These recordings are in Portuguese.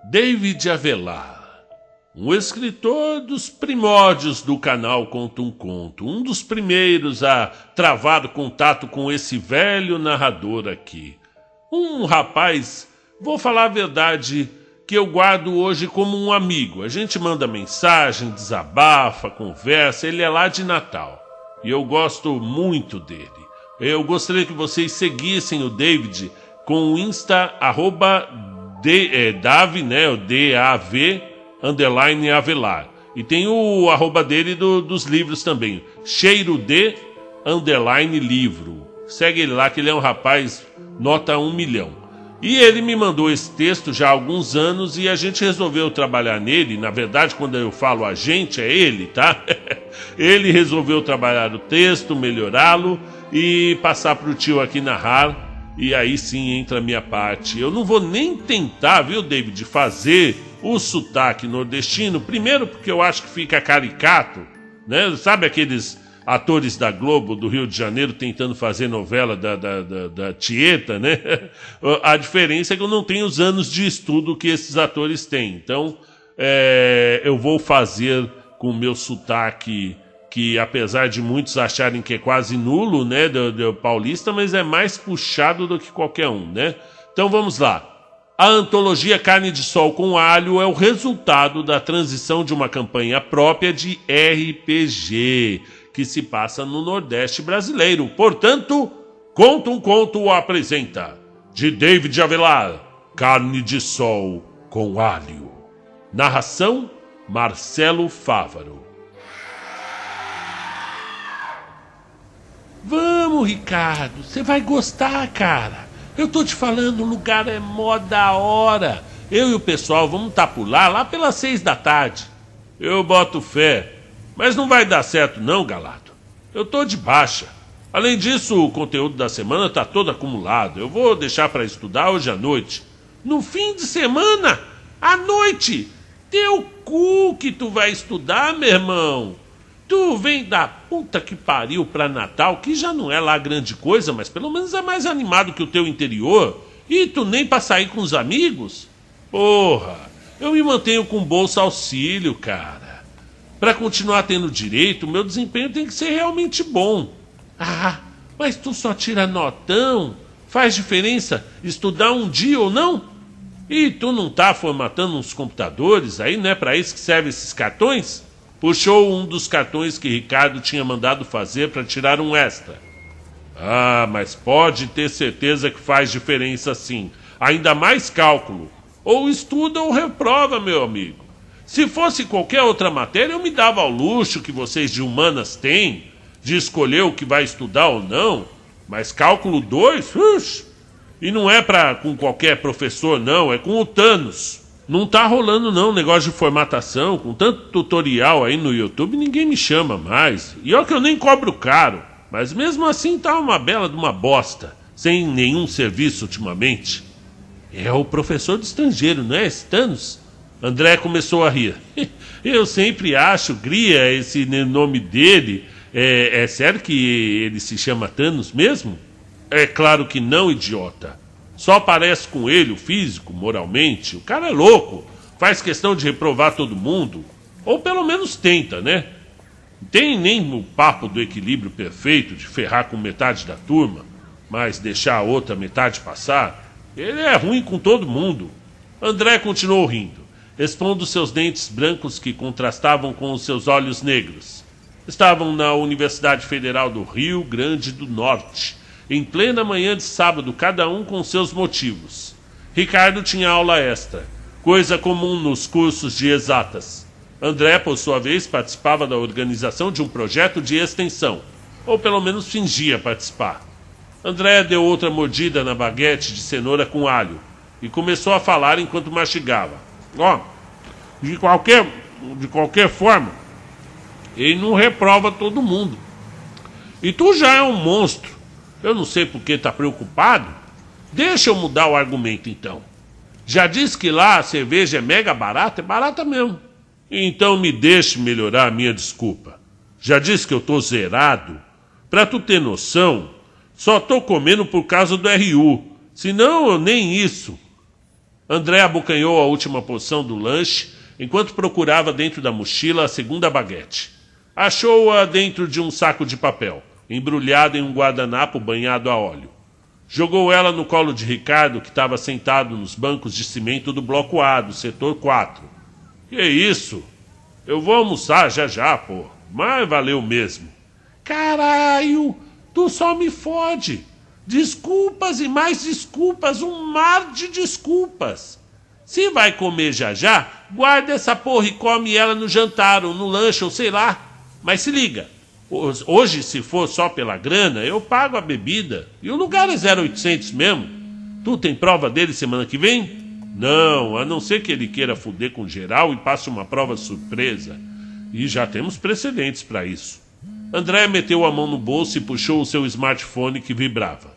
David Avelar, um escritor dos primórdios do canal Conta um Conto, um dos primeiros a travar contato com esse velho narrador aqui. Um rapaz, vou falar a verdade, que eu guardo hoje como um amigo. A gente manda mensagem, desabafa, conversa, ele é lá de Natal. E eu gosto muito dele. Eu gostaria que vocês seguissem o David com o Insta, Davi, né, o D-A-V, _ Avelar. E tem o arroba dele dos livros também, cheiro de, _ livro. Segue ele lá que ele é um rapaz, nota 1 milhão. E ele me mandou esse texto já há alguns anos e a gente resolveu trabalhar nele. Na verdade, quando eu falo a gente, é ele, tá? Ele resolveu trabalhar o texto, melhorá-lo e passar para o tio aqui narrar. E aí sim entra a minha parte. Eu não vou nem tentar, viu, David, fazer o sotaque nordestino. Primeiro porque eu acho que fica caricato, né? Sabe aqueles atores da Globo, do Rio de Janeiro, tentando fazer novela da Tieta, né? A diferença é que eu não tenho os anos de estudo que esses atores têm. Então, eu vou fazer com o meu sotaque, que apesar de muitos acharem que é quase nulo, né, do paulista, mas é mais puxado do que qualquer um, né? Então vamos lá. A antologia Carne de Sol com Alho é o resultado da transição de uma campanha própria de RPG, que se passa no Nordeste brasileiro. Portanto, Conta um Conto apresenta, de David Avelar, Carne de Sol com Alho. Narração, Marcelo Fávaro. Vamos, Ricardo, você vai gostar, cara. Eu tô te falando, o lugar é mó da hora. Eu e o pessoal vamos estar por lá pelas 6 da tarde. Eu boto fé. Mas não vai dar certo não, Galado. Eu tô de baixa. Além disso, o conteúdo da semana tá todo acumulado. Eu vou deixar para estudar hoje à noite. No fim de semana? À noite? Teu cu que tu vai estudar, meu irmão. Tu vem da puta que pariu pra Natal, que já não é lá grande coisa, mas pelo menos é mais animado que o teu interior. E tu nem pra sair com os amigos? Porra, eu me mantenho com bolsa auxílio, cara. Pra continuar tendo direito, meu desempenho tem que ser realmente bom. Ah, mas tu só tira notão? Faz diferença estudar um dia ou não? E tu não tá formatando uns computadores aí, não é pra isso que servem esses cartões? Puxou um dos cartões que Ricardo tinha mandado fazer para tirar um extra. Ah, mas pode ter certeza que faz diferença sim. Ainda mais cálculo. Ou estuda ou reprova, meu amigo. Se fosse qualquer outra matéria, eu me dava ao luxo que vocês de humanas têm, de escolher o que vai estudar ou não. Mas cálculo 2, e não é com qualquer professor não, é com o Thanos. Não tá rolando não, negócio de formatação, com tanto tutorial aí no YouTube, ninguém me chama mais. E olha que eu nem cobro caro, mas mesmo assim tá uma bela de uma bosta, sem nenhum serviço ultimamente. É o professor do estrangeiro, não é esse Thanos? André começou a rir. Eu sempre acho, Gria, esse nome dele, é sério que ele se chama Thanos mesmo? É claro que não, idiota. Só parece com ele, o físico, moralmente. O cara é louco. Faz questão de reprovar todo mundo. Ou pelo menos tenta, né? Não tem nem o papo do equilíbrio perfeito de ferrar com metade da turma, mas deixar a outra metade passar. Ele é ruim com todo mundo. André continuou rindo, expondo seus dentes brancos que contrastavam com os seus olhos negros. Estavam na Universidade Federal do Rio Grande do Norte, em plena manhã de sábado, cada um com seus motivos. Ricardo tinha aula extra, coisa comum nos cursos de exatas. André, por sua vez, participava da organização de um projeto de extensão, ou pelo menos fingia participar. André deu outra mordida na baguete de cenoura com alho e começou a falar enquanto mastigava. De qualquer forma, ele não reprova todo mundo. E tu já é um monstro. Eu não sei por que tá preocupado. Deixa eu mudar o argumento então. Já disse que lá a cerveja é mega barata? É barata mesmo. Então me deixe melhorar a minha desculpa. Já disse que eu tô zerado? Pra tu ter noção, só tô comendo por causa do RU. Senão eu nem isso. André abocanhou a última porção do lanche enquanto procurava dentro da mochila a segunda baguete. Achou-a dentro de um saco de papel, embrulhada em um guardanapo banhado a óleo. Jogou ela no colo de Ricardo, que estava sentado nos bancos de cimento do bloco A, do setor 4. Que isso? Eu vou almoçar já, pô. Mas valeu mesmo. Caralho, tu só me fode. Desculpas e mais desculpas, um mar de desculpas. Se vai comer já, guarda essa porra e come ela no jantar ou no lanche ou sei lá. Mas se liga, hoje se for só pela grana, eu pago a bebida. E o lugar é 0800 mesmo. Tu tem prova dele semana que vem? Não, a não ser que ele queira fuder com geral e passe uma prova surpresa. E já temos precedentes para isso. André meteu a mão no bolso e puxou o seu smartphone que vibrava.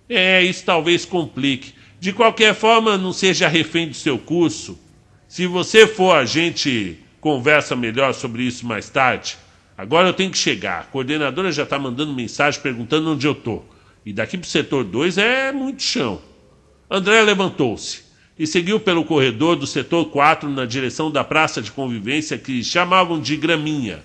Isso talvez complique. De qualquer forma, não seja refém do seu curso. Se você for, a gente conversa melhor sobre isso mais tarde. Agora eu tenho que chegar. A coordenadora já está mandando mensagem perguntando onde eu tô. E daqui pro setor 2 é muito chão. André levantou-se e seguiu pelo corredor do setor 4 na direção da praça de convivência que chamavam de Graminha.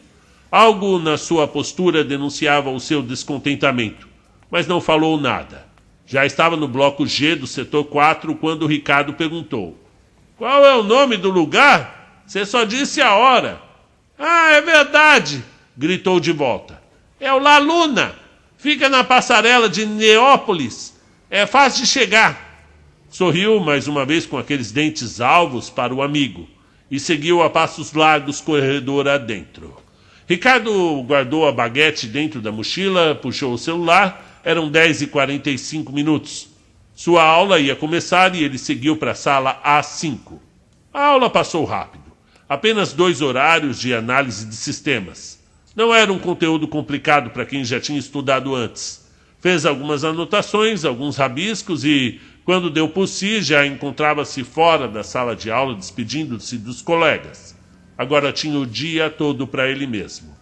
Algo na sua postura denunciava o seu descontentamento, mas não falou nada. Já estava no bloco G do setor 4 quando Ricardo perguntou: Qual é o nome do lugar? Você só disse a hora. Ah, é verdade, gritou de volta. É o La Luna. Fica na passarela de Neópolis. É fácil de chegar. Sorriu mais uma vez com aqueles dentes alvos para o amigo e seguiu a passos largos corredor adentro. Ricardo guardou a baguete dentro da mochila, puxou o celular. Eram 10h45. Sua aula ia começar e ele seguiu para a sala A5. A aula passou rápido. Apenas 2 horários de análise de sistemas. Não era um conteúdo complicado para quem já tinha estudado antes. Fez algumas anotações, alguns rabiscos e, quando deu por si, já encontrava-se fora da sala de aula despedindo-se dos colegas. Agora tinha o dia todo para ele mesmo.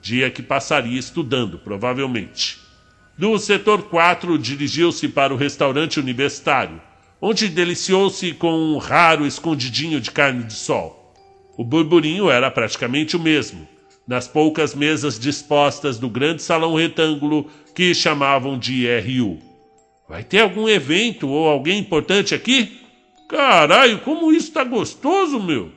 Dia que passaria estudando, provavelmente. Do setor 4, dirigiu-se para o restaurante universitário, onde deliciou-se com um raro escondidinho de carne de sol. O burburinho era praticamente o mesmo, nas poucas mesas dispostas do grande salão retângulo que chamavam de RU. Vai ter algum evento ou alguém importante aqui? Caralho, como isso tá gostoso, meu!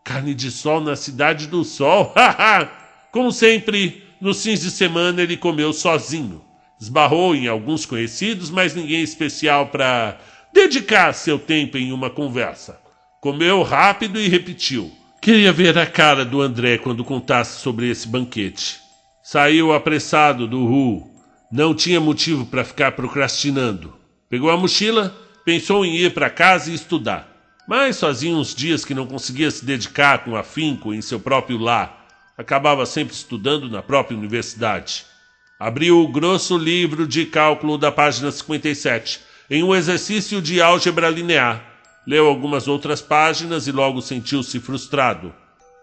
Carne de sol na cidade do sol, haha! Como sempre, nos fins de semana ele comeu sozinho. Esbarrou em alguns conhecidos, mas ninguém especial para dedicar seu tempo em uma conversa. Comeu rápido e repetiu. Queria ver a cara do André quando contasse sobre esse banquete. Saiu apressado do RU. Não tinha motivo para ficar procrastinando. Pegou a mochila, pensou em ir para casa e estudar. Mas fazia uns dias que não conseguia se dedicar com afinco em seu próprio lar. Acabava sempre estudando na própria universidade. Abriu o grosso livro de cálculo da página 57, em um exercício de álgebra linear. Leu algumas outras páginas e logo sentiu-se frustrado.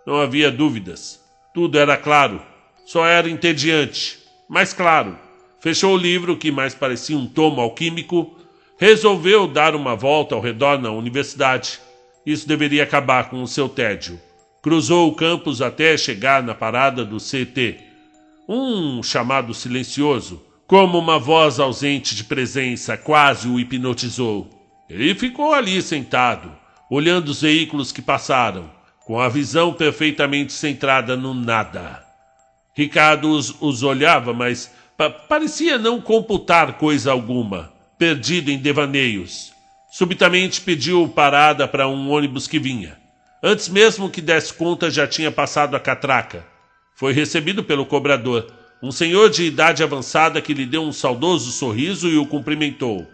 Não havia dúvidas. Tudo era claro. Só era entediante. Mas claro. Fechou o livro, que mais parecia um tomo alquímico. Resolveu dar uma volta ao redor na universidade. Isso deveria acabar com o seu tédio. Cruzou o campus até chegar na parada do CT. Um chamado silencioso, como uma voz ausente de presença, quase o hipnotizou. Ele ficou ali sentado, olhando os veículos que passaram, com a visão perfeitamente centrada no nada. Ricardo os olhava, mas parecia não computar coisa alguma, perdido em devaneios. Subitamente pediu parada para um ônibus que vinha. Antes mesmo que desse conta, já tinha passado a catraca. Foi recebido pelo cobrador, um senhor de idade avançada que lhe deu um saudoso sorriso e o cumprimentou.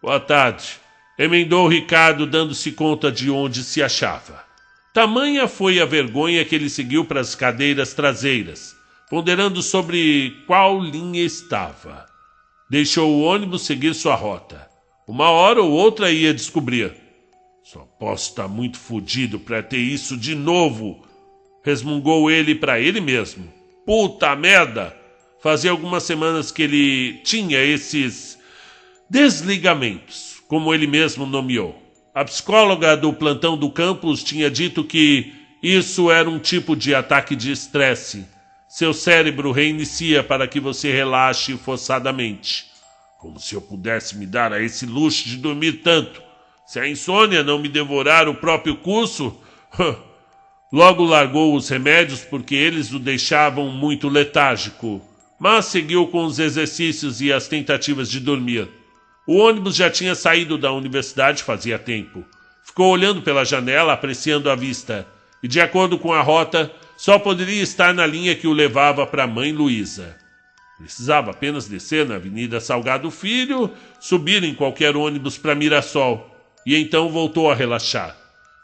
Boa tarde. Emendou Ricardo, dando-se conta de onde se achava. Tamanha foi a vergonha que ele seguiu para as cadeiras traseiras, ponderando sobre qual linha estava. Deixou o ônibus seguir sua rota. Uma hora ou outra ia descobrir. Só posso estar muito fodido para ter isso de novo, resmungou ele para ele mesmo. Puta merda! Fazia algumas semanas que ele tinha esses desligamentos, como ele mesmo nomeou. A psicóloga do plantão do campus tinha dito que isso era um tipo de ataque de estresse. Seu cérebro reinicia para que você relaxe forçadamente. Como se eu pudesse me dar a esse luxo de dormir tanto. Se a insônia não me devorar o próprio curso... Logo largou os remédios porque eles o deixavam muito letárgico, mas seguiu com os exercícios e as tentativas de dormir. O ônibus já tinha saído da universidade fazia tempo. Ficou olhando pela janela, apreciando a vista, e de acordo com a rota, só poderia estar na linha que o levava para a mãe Luísa. Precisava apenas descer na Avenida Salgado Filho, subir em qualquer ônibus para Mirassol, e então voltou a relaxar.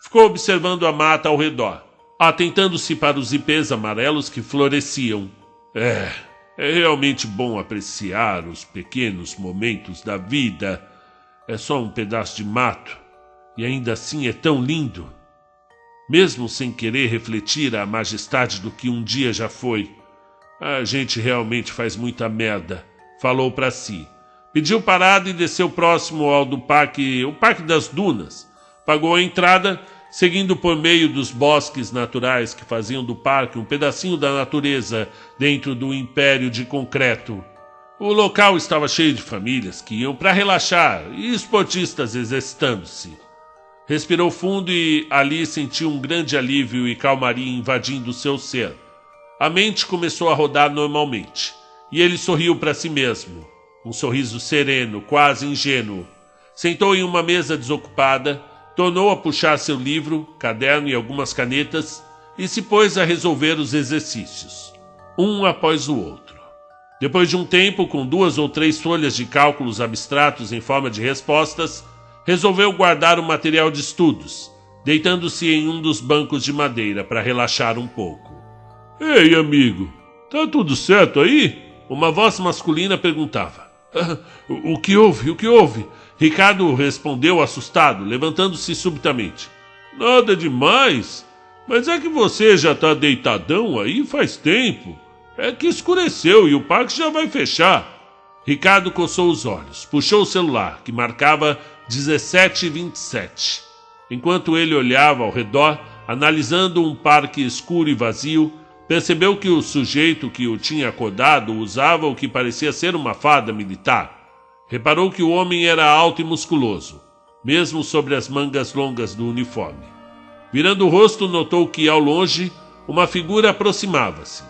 Ficou observando a mata ao redor, atentando-se para os ipês amarelos que floresciam. É realmente bom apreciar os pequenos momentos da vida. É só um pedaço de mato, e ainda assim é tão lindo. Mesmo sem querer refletir a majestade do que um dia já foi, a gente realmente faz muita merda, falou para si. Pediu parada e desceu próximo ao do parque, o Parque das Dunas. Pagou a entrada, seguindo por meio dos bosques naturais que faziam do parque um pedacinho da natureza dentro do império de concreto. O local estava cheio de famílias que iam para relaxar e esportistas exercitando-se. Respirou fundo e ali sentiu um grande alívio e calmaria invadindo seu ser. A mente começou a rodar normalmente, e ele sorriu para si mesmo. Um sorriso sereno, quase ingênuo. Sentou em uma mesa desocupada, tornou a puxar seu livro, caderno e algumas canetas e se pôs a resolver os exercícios, um após o outro. Depois de um tempo, com 2 ou 3 folhas de cálculos abstratos em forma de respostas, resolveu guardar o material de estudos, deitando-se em um dos bancos de madeira para relaxar um pouco. Ei, amigo, tá tudo certo aí? Uma voz masculina perguntava. O que houve? O que houve? Ricardo respondeu assustado, levantando-se subitamente. Nada demais, mas é que você já tá deitadão aí faz tempo. É que escureceu e o parque já vai fechar. Ricardo coçou os olhos, puxou o celular, que marcava 17h27. Enquanto ele olhava ao redor, analisando um parque escuro e vazio, percebeu que o sujeito que o tinha acordado usava o que parecia ser uma farda militar. Reparou que o homem era alto e musculoso, mesmo sobre as mangas longas do uniforme. Virando o rosto, notou que, ao longe, uma figura aproximava-se.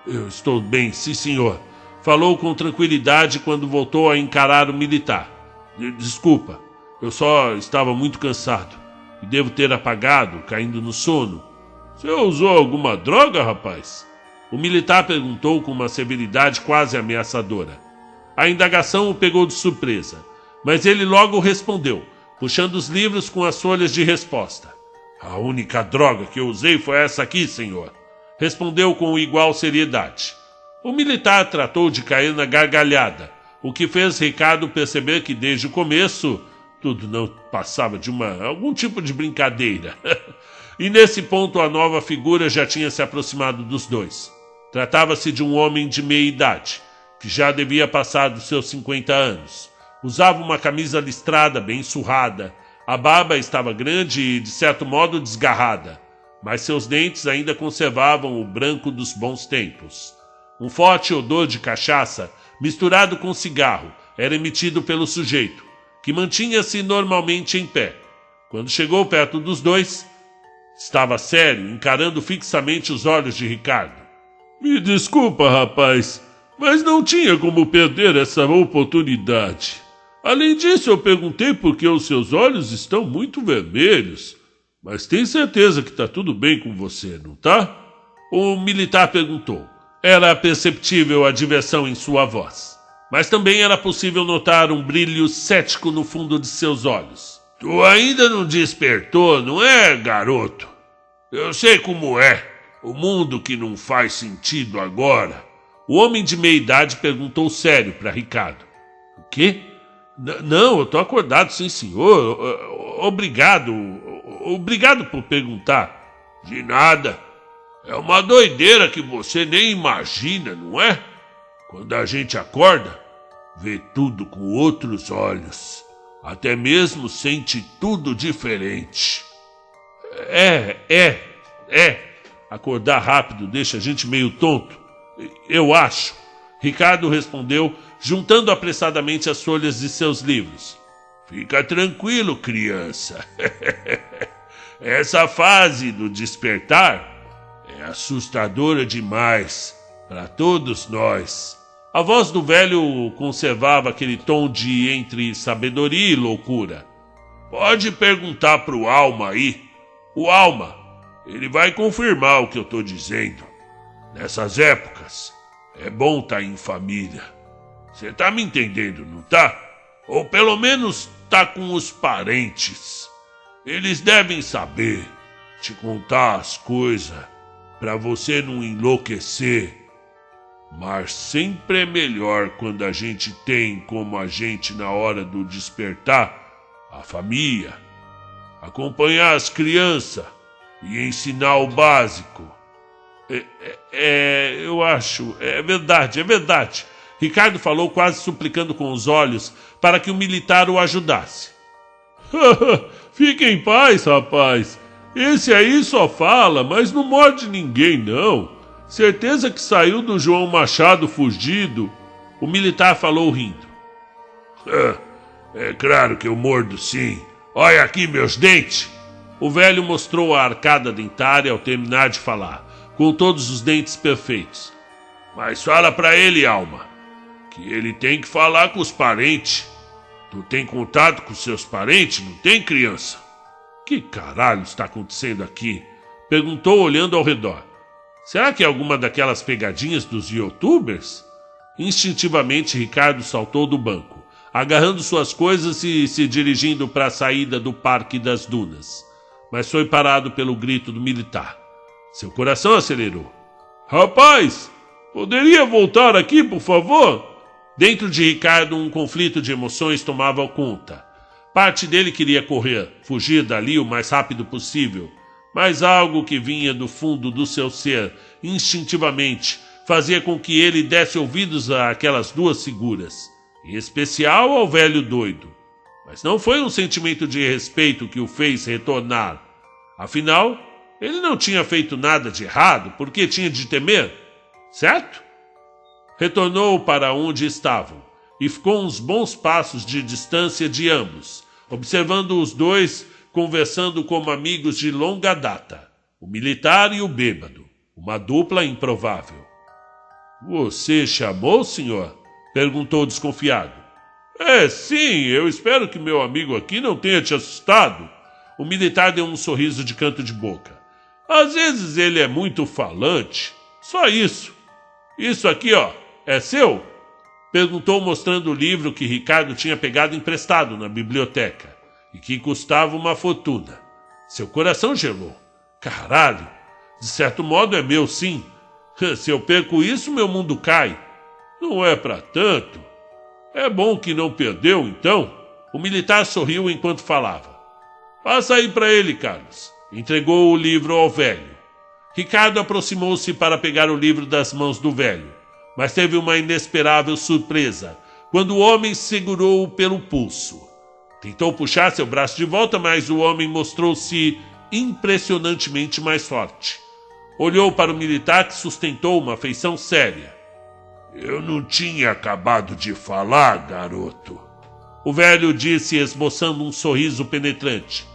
Eu estou bem, sim, senhor, falou com tranquilidade quando voltou a encarar o militar. Desculpa, eu só estava muito cansado e devo ter apagado, caindo no sono. Você usou alguma droga, rapaz? O militar perguntou com uma severidade quase ameaçadora. A indagação o pegou de surpresa, mas ele logo respondeu, puxando os livros com as folhas de resposta. A única droga que eu usei foi essa aqui, senhor, respondeu com igual seriedade. O militar tratou de cair na gargalhada, o que fez Ricardo perceber que desde o começo tudo não passava de algum tipo de brincadeira. E nesse ponto a nova figura já tinha se aproximado dos dois. Tratava-se de um homem de meia idade, que já devia passar dos seus 50 anos. Usava uma camisa listrada bem surrada. A barba estava grande e, de certo modo, desgarrada, mas seus dentes ainda conservavam o branco dos bons tempos. Um forte odor de cachaça, misturado com cigarro, era emitido pelo sujeito, que mantinha-se normalmente em pé. Quando chegou perto dos dois, estava sério, encarando fixamente os olhos de Ricardo. Me desculpa, rapaz, mas não tinha como perder essa oportunidade. Além disso, eu perguntei por que os seus olhos estão muito vermelhos. Mas tem certeza que está tudo bem com você, não tá? O militar perguntou. Era perceptível a diversão em sua voz, mas também era possível notar um brilho cético no fundo de seus olhos. Tu ainda não despertou, não é, garoto? Eu sei como é. O mundo que não faz sentido agora. O homem de meia idade perguntou sério para Ricardo. O quê? Não, eu tô acordado, sim, senhor. Obrigado. Obrigado por perguntar. De nada. É uma doideira que você nem imagina, não é? Quando a gente acorda, vê tudo com outros olhos. Até mesmo sente tudo diferente. Acordar rápido deixa a gente meio tonto. Eu acho. Ricardo respondeu, juntando apressadamente as folhas de seus livros. Fica tranquilo, criança. Essa fase do despertar é assustadora demais para todos nós. A voz do velho conservava aquele tom de entre sabedoria e loucura. Pode perguntar pro Alma aí. O Alma, ele vai confirmar o que eu tô dizendo. Nessas épocas, é bom estar em família. Você tá me entendendo, não tá? Ou pelo menos tá com os parentes. Eles devem saber, te contar as coisas, pra você não enlouquecer. Mas sempre é melhor quando a gente tem como a gente na hora do despertar a família, acompanhar as crianças e ensinar o básico. Eu acho, é verdade. Ricardo falou quase suplicando com os olhos para que o militar o ajudasse. Fique em paz, rapaz. Esse aí só fala, mas não morde ninguém, não. Certeza que saiu do João Machado fugido. O militar falou rindo. É claro que eu mordo sim. Olha aqui meus dentes. O velho mostrou a arcada dentária ao terminar de falar, com todos os dentes perfeitos. Mas fala pra ele, Alma, que ele tem que falar com os parentes. Tu tem contato com seus parentes, não tem, criança? Que caralho está acontecendo aqui? Perguntou olhando ao redor. Será que é alguma daquelas pegadinhas dos youtubers? Instintivamente Ricardo saltou do banco, agarrando suas coisas e se dirigindo para a saída do Parque das Dunas. Mas foi parado pelo grito do militar. Seu coração acelerou. Rapaz, poderia voltar aqui, por favor? Dentro de Ricardo um conflito de emoções tomava conta. Parte dele queria correr, fugir dali o mais rápido possível. Mas algo que vinha do fundo do seu ser, instintivamente, fazia com que ele desse ouvidos àquelas duas figuras, em especial ao velho doido. Mas não foi um sentimento de respeito que o fez retornar. Afinal, ele não tinha feito nada de errado, por que tinha de temer? Certo? Retornou para onde estavam e ficou uns bons passos de distância de ambos, observando os dois conversando como amigos de longa data, o militar e o bêbado, uma dupla improvável. Você chamou, senhor? Perguntou desconfiado. Sim, eu espero que meu amigo aqui não tenha te assustado. O militar deu um sorriso de canto de boca. Às vezes ele é muito falante. Só isso. Isso aqui, ó, é seu? Perguntou mostrando o livro que Ricardo tinha pegado emprestado na biblioteca e que custava uma fortuna. Seu coração gelou. Caralho, de certo modo é meu sim. Se eu perco isso, meu mundo cai. Não é pra tanto. É bom que não perdeu, então. O militar sorriu enquanto falava. Passa aí pra ele, Carlos. Entregou o livro ao velho. Ricardo aproximou-se para pegar o livro das mãos do velho, mas teve uma inesperável surpresa quando o homem segurou-o pelo pulso. Tentou puxar seu braço de volta, mas o homem mostrou-se impressionantemente mais forte. Olhou para o militar que sustentou uma feição séria. Eu não tinha acabado de falar, garoto. O velho disse esboçando um sorriso penetrante.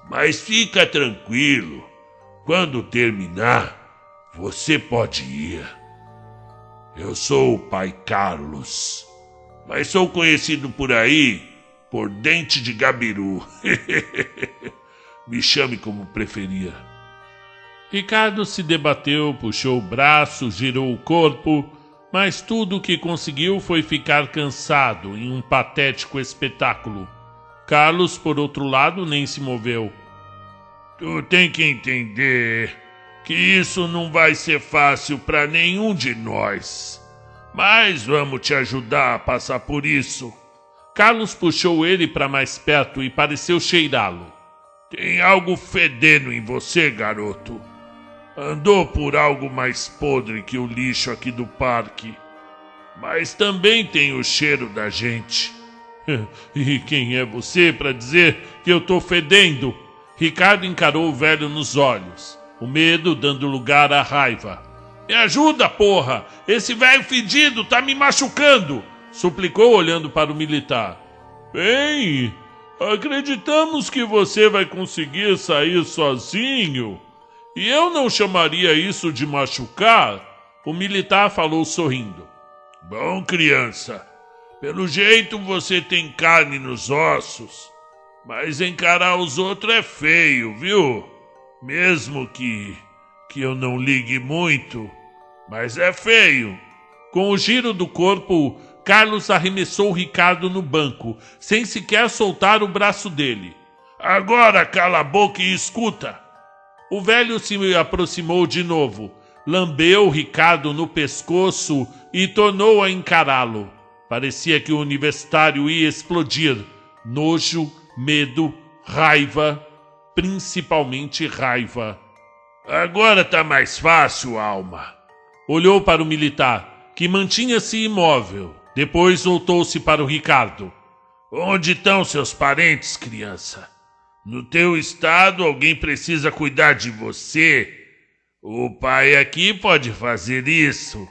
Mas fica tranquilo. Quando terminar, você pode ir. Eu sou o pai Carlos, mas sou conhecido por aí por Dente de Gabiru. Me chame como preferir. Ricardo se debateu, puxou o braço, girou o corpo, mas tudo o que conseguiu foi ficar cansado em um patético espetáculo. Carlos, por outro lado, nem se moveu. Tu tem que entender que isso não vai ser fácil para nenhum de nós. Mas vamos te ajudar a passar por isso. Carlos puxou ele para mais perto e pareceu cheirá-lo. Tem algo fedendo em você, garoto. Andou por algo mais podre que o lixo aqui do parque. Mas também tem o cheiro da gente. E quem é você para dizer que eu tô fedendo? Ricardo encarou o velho nos olhos, o medo dando lugar à raiva. Me ajuda, porra! Esse velho fedido tá me machucando! Suplicou olhando para o militar. Bem, acreditamos que você vai conseguir sair sozinho. E eu não chamaria isso de machucar, o militar falou sorrindo. Bom, criança, pelo jeito você tem carne nos ossos, mas encarar os outros é feio, viu? Mesmo que eu não ligue muito, mas é feio. Com o giro do corpo, Carlos arremessou Ricardo no banco, sem sequer soltar o braço dele. Agora cala a boca e escuta. O velho se aproximou de novo, lambeu Ricardo no pescoço e tornou a encará-lo. Parecia que o universitário ia explodir. Nojo, medo, raiva, principalmente raiva. Agora tá mais fácil, Alma. Olhou para o militar, que mantinha-se imóvel. Depois voltou-se para o Ricardo. Onde estão seus parentes, criança? No teu estado, alguém precisa cuidar de você. O pai aqui pode fazer isso,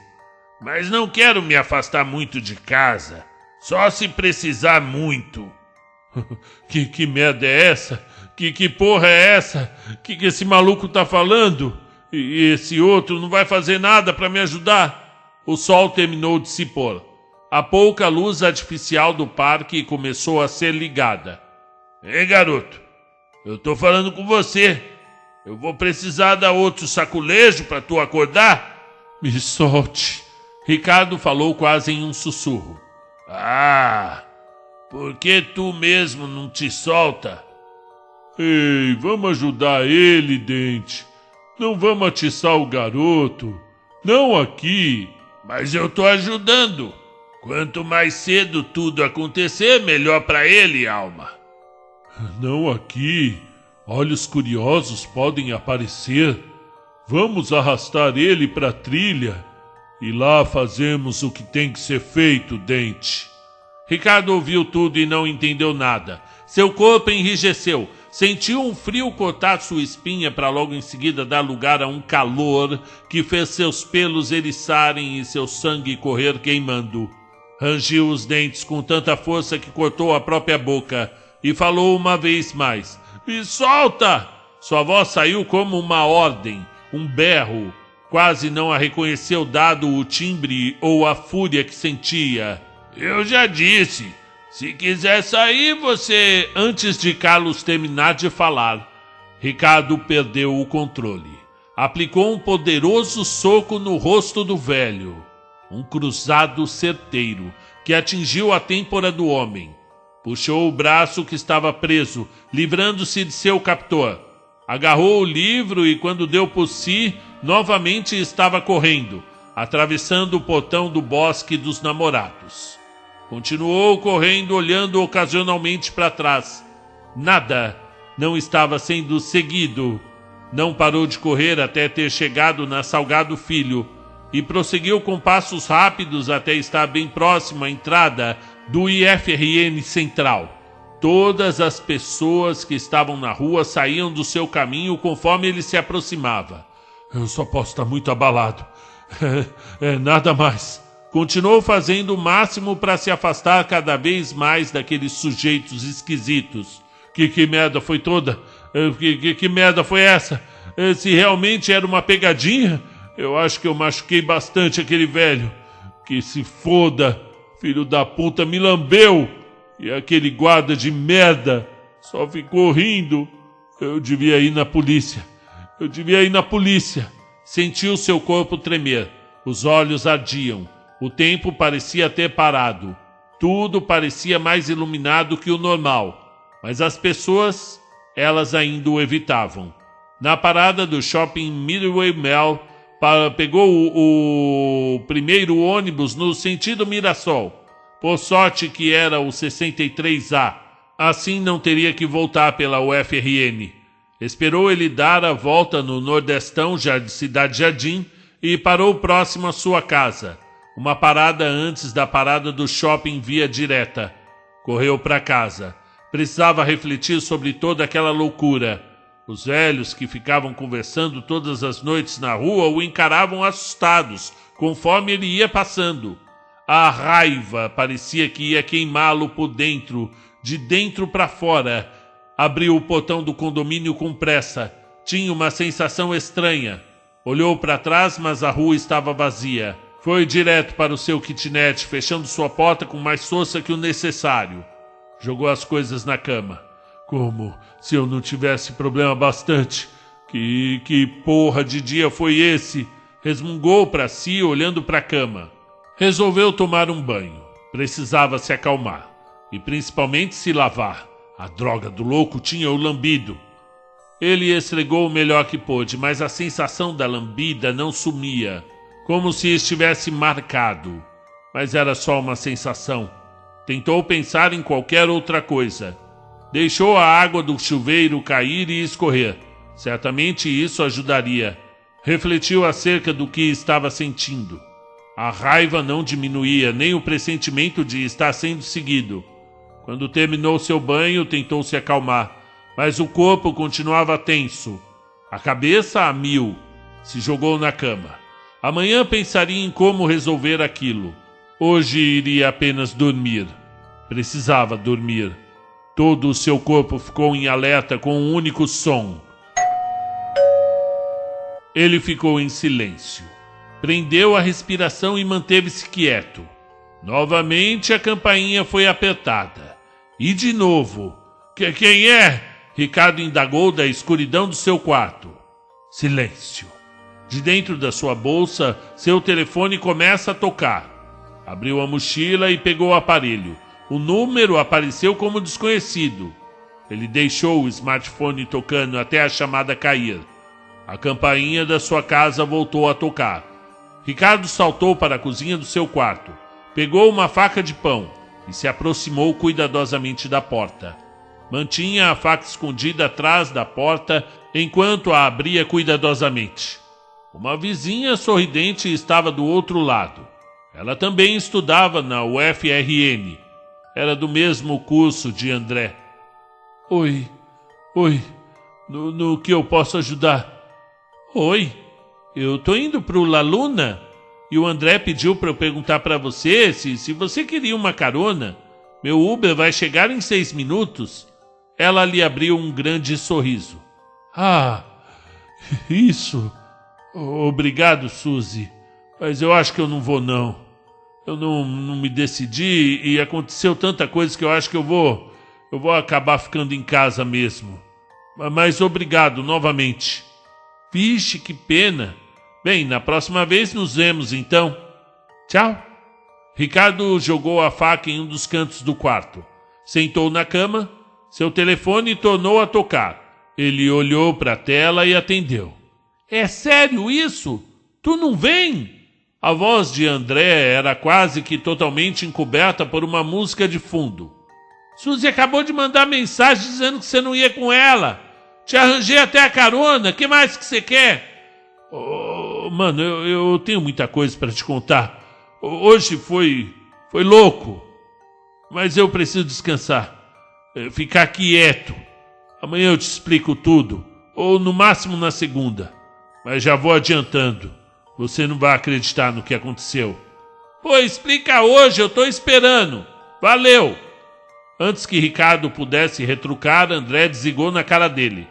mas não quero me afastar muito de casa. Só se precisar muito. Que merda é essa? Que porra é essa? Que esse maluco tá falando? E esse outro não vai fazer nada para me ajudar? O sol terminou de se pôr. A pouca luz artificial do parque começou a ser ligada. Ei, garoto, eu tô falando com você. Eu vou precisar dar outro saculejo para tu acordar? Me solte. Ricardo falou quase em um sussurro. Ah, por que tu mesmo não te solta? Ei, vamos ajudar ele, Dente. Não vamos atiçar o garoto. Não aqui. Mas eu tô ajudando. Quanto mais cedo tudo acontecer, melhor para ele, Alma. Não aqui. Olhos curiosos podem aparecer. Vamos arrastar ele para a trilha. E lá fazemos o que tem que ser feito, Dente. Ricardo ouviu tudo e não entendeu nada. Seu corpo enrijeceu. Sentiu um frio cortar sua espinha para logo em seguida dar lugar a um calor que fez seus pelos eriçarem e seu sangue correr queimando. Rangiu os dentes com tanta força que cortou a própria boca e falou uma vez mais. Me solta! Sua voz saiu como uma ordem, um berro. Quase não a reconheceu dado o timbre ou a fúria que sentia. Eu já disse, se quiser sair você... Antes de Carlos terminar de falar, Ricardo perdeu o controle. Aplicou um poderoso soco no rosto do velho. Um cruzado certeiro que atingiu a têmpora do homem. Puxou o braço que estava preso, livrando-se de seu captor. Agarrou o livro e, quando deu por si, novamente estava correndo, atravessando o portão do Bosque dos Namorados. Continuou correndo, olhando ocasionalmente para trás. Nada, não estava sendo seguido. Não parou de correr até ter chegado na Salgado Filho e prosseguiu com passos rápidos até estar bem próximo à entrada do IFRN Central. Todas as pessoas que estavam na rua saíam do seu caminho conforme ele se aproximava. Eu só posso estar muito abalado. Nada mais. Continuou fazendo o máximo para se afastar cada vez mais daqueles sujeitos esquisitos. Que merda foi toda? Que merda foi essa? Se realmente era uma pegadinha, eu acho que eu machuquei bastante aquele velho. Que se foda, filho da puta, me lambeu. E aquele guarda de merda só ficou rindo. Eu devia ir na polícia. Sentiu seu corpo tremer. Os olhos ardiam. O tempo parecia ter parado. Tudo parecia mais iluminado que o normal. Mas as pessoas, elas ainda o evitavam. Na parada do shopping Midway Mall, pegou o primeiro ônibus no sentido Mirassol. Por sorte que era o 63A. Assim não teria que voltar pela UFRN. Esperou ele dar a volta no Nordestão Cidade Jardim e parou próximo à sua casa. Uma parada antes da parada do shopping via direta. Correu para casa. Precisava refletir sobre toda aquela loucura. Os velhos que ficavam conversando todas as noites na rua o encaravam assustados, conforme ele ia passando. A raiva parecia que ia queimá-lo por dentro, de dentro para fora. Abriu o portão do condomínio com pressa. Tinha uma sensação estranha. Olhou para trás, mas a rua estava vazia. Foi direto para o seu kitnet, fechando sua porta com mais força que o necessário. Jogou as coisas na cama. Como se eu não tivesse problema bastante. Que porra de dia foi esse? Resmungou para si, olhando para a cama. Resolveu tomar um banho. Precisava se acalmar. E principalmente se lavar. A droga do louco tinha o lambido. Ele esfregou o melhor que pôde, mas a sensação da lambida não sumia. Como se estivesse marcado. Mas era só uma sensação. Tentou pensar em qualquer outra coisa. Deixou a água do chuveiro cair e escorrer. Certamente isso ajudaria. Refletiu acerca do que estava sentindo. A raiva não diminuía, nem o pressentimento de estar sendo seguido. Quando terminou seu banho, tentou se acalmar, mas o corpo continuava tenso. A cabeça a mil. Se jogou na cama. Amanhã pensaria em como resolver aquilo. Hoje iria apenas dormir. Precisava dormir. Todo o seu corpo ficou em alerta com um único som. Ele ficou em silêncio. Prendeu a respiração e manteve-se quieto. Novamente a campainha foi apertada. E de novo. Quem é? Ricardo indagou da escuridão do seu quarto. Silêncio. De dentro da sua bolsa, seu telefone começa a tocar. Abriu a mochila e pegou o aparelho. O número apareceu como desconhecido. Ele deixou o smartphone tocando até a chamada cair. A campainha da sua casa voltou a tocar. Ricardo saltou para a cozinha do seu quarto. Pegou uma faca de pão e se aproximou cuidadosamente da porta. Mantinha a faca escondida atrás da porta enquanto a abria cuidadosamente. Uma vizinha sorridente estava do outro lado. Ela também estudava na UFRN. Era do mesmo curso de André. Oi. No que eu posso ajudar? Oi, eu tô indo pro La Luna e o André pediu para eu perguntar para você se você queria uma carona. Meu Uber vai chegar em 6 minutos. Ela lhe abriu um grande sorriso. Ah, isso. Obrigado, Suzy. Mas eu acho que eu não vou, não. Eu não me decidi e aconteceu tanta coisa que eu acho que eu vou acabar ficando em casa mesmo. Mas obrigado novamente. Vixe, que pena. Bem, na próxima vez nos vemos então. Tchau. Ricardo jogou a faca em um dos cantos do quarto. Sentou na cama. Seu telefone tornou a tocar. Ele olhou para a tela e atendeu. É sério isso? Tu não vem? A voz de André era quase que totalmente encoberta por uma música de fundo. Suzy acabou de mandar mensagem dizendo que você não ia com ela. Te arranjei até a carona. Que mais que você quer? Mano, eu tenho muita coisa para te contar. Hoje foi louco. Mas eu preciso descansar. Ficar quieto. Amanhã eu te explico tudo. Ou no máximo na segunda. Mas já vou adiantando. Você não vai acreditar no que aconteceu. Pô, explica hoje, eu tô esperando. Valeu! Antes que Ricardo pudesse retrucar, André desligou na cara dele.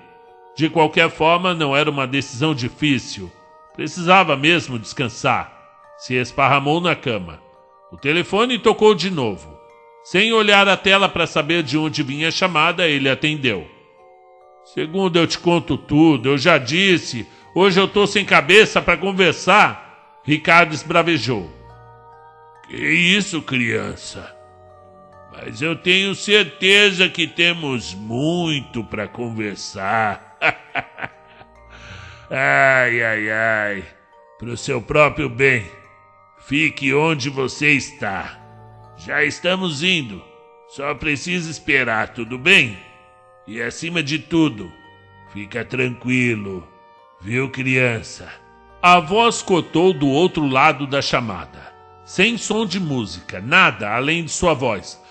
De qualquer forma, não era uma decisão difícil. Precisava mesmo descansar. Se esparramou na cama. O telefone tocou de novo. Sem olhar a tela para saber de onde vinha a chamada, ele atendeu. Segundo eu te conto tudo, eu já disse. Hoje eu tô sem cabeça para conversar. Ricardo esbravejou. Que isso, criança? Mas eu tenho certeza que temos muito para conversar. Ai. Pro seu próprio bem. Fique onde você está. Já estamos indo. Só precisa esperar, tudo bem? E acima de tudo, fica tranquilo. Viu, criança? A voz cortou do outro lado da chamada. Sem som de música, nada além de sua voz.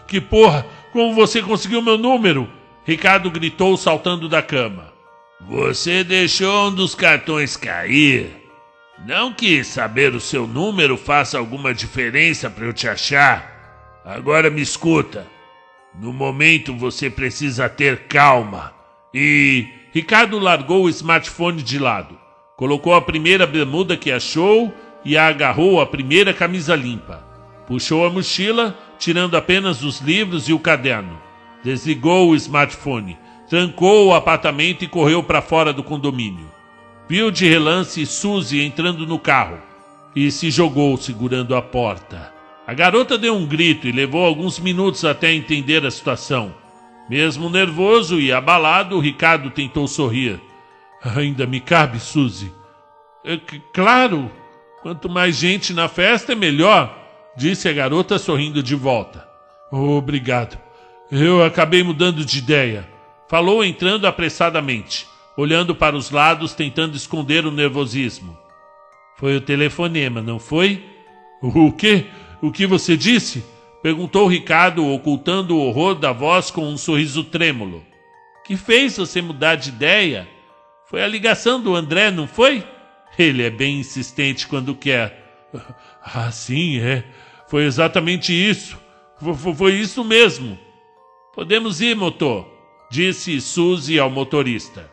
Que porra? Como você conseguiu meu número? Ricardo gritou, saltando da cama. Você deixou um dos cartões cair. Não que saber o seu número faça alguma diferença para eu te achar. Agora me escuta. No momento você precisa ter calma. Ricardo largou o smartphone de lado. Colocou a primeira bermuda que achou e agarrou a primeira camisa limpa. Puxou a mochila, tirando apenas os livros e o caderno. Desligou o smartphone, trancou o apartamento e correu para fora do condomínio. Viu de relance Suzy entrando no carro e se jogou segurando a porta. A garota deu um grito e levou alguns minutos até entender a situação. Mesmo nervoso e abalado, Ricardo tentou sorrir. Ainda me cabe, Suzy? Claro! Quanto mais gente na festa, é melhor, disse a garota sorrindo de volta. Obrigado. Eu acabei mudando de ideia, falou entrando apressadamente, olhando para os lados tentando esconder o nervosismo. Foi o telefonema, não foi? O quê? O que você disse? Perguntou Ricardo, ocultando o horror da voz com um sorriso trêmulo. Que fez você mudar de ideia? Foi a ligação do André, não foi? Ele é bem insistente quando quer. Ah, sim, é. Foi exatamente isso. Foi isso mesmo. Podemos ir, motor, disse Suzy ao motorista.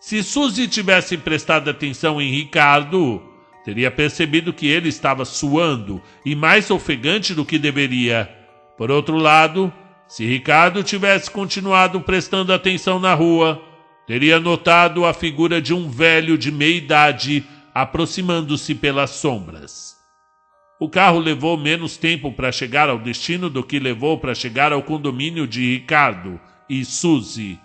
Se Suzy tivesse prestado atenção em Ricardo, teria percebido que ele estava suando e mais ofegante do que deveria. Por outro lado, se Ricardo tivesse continuado prestando atenção na rua, teria notado a figura de um velho de meia idade aproximando-se pelas sombras. O carro levou menos tempo para chegar ao destino do que levou para chegar ao condomínio de Ricardo e Suzy.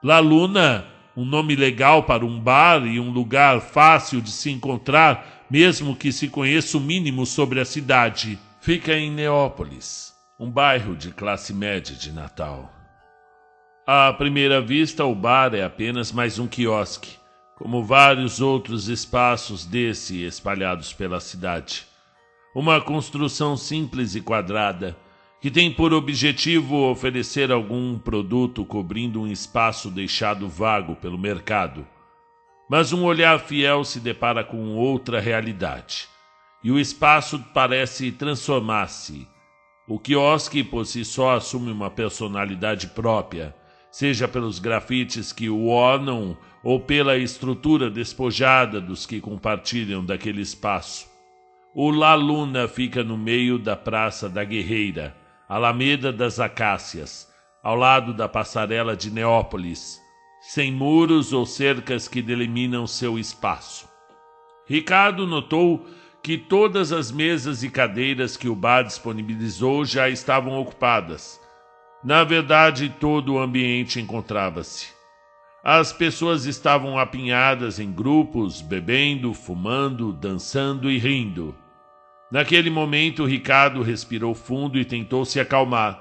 La Luna, um nome legal para um bar e um lugar fácil de se encontrar, mesmo que se conheça o mínimo sobre a cidade, fica em Neópolis, um bairro de classe média de Natal. À primeira vista, o bar é apenas mais um quiosque, como vários outros espaços desse espalhados pela cidade. Uma construção simples e quadrada, que tem por objetivo oferecer algum produto cobrindo um espaço deixado vago pelo mercado. Mas um olhar fiel se depara com outra realidade, e o espaço parece transformar-se. O quiosque por si só assume uma personalidade própria, seja pelos grafites que o ornam ou pela estrutura despojada dos que compartilham daquele espaço. O La Luna fica no meio da Praça da Guerreira, Alameda das Acácias, ao lado da passarela de Neópolis, sem muros ou cercas que delimitam seu espaço. Ricardo notou que todas as mesas e cadeiras que o bar disponibilizou já estavam ocupadas. Na verdade, todo o ambiente encontrava-se. As pessoas estavam apinhadas em grupos, bebendo, fumando, dançando e rindo. Naquele momento, Ricardo respirou fundo e tentou se acalmar.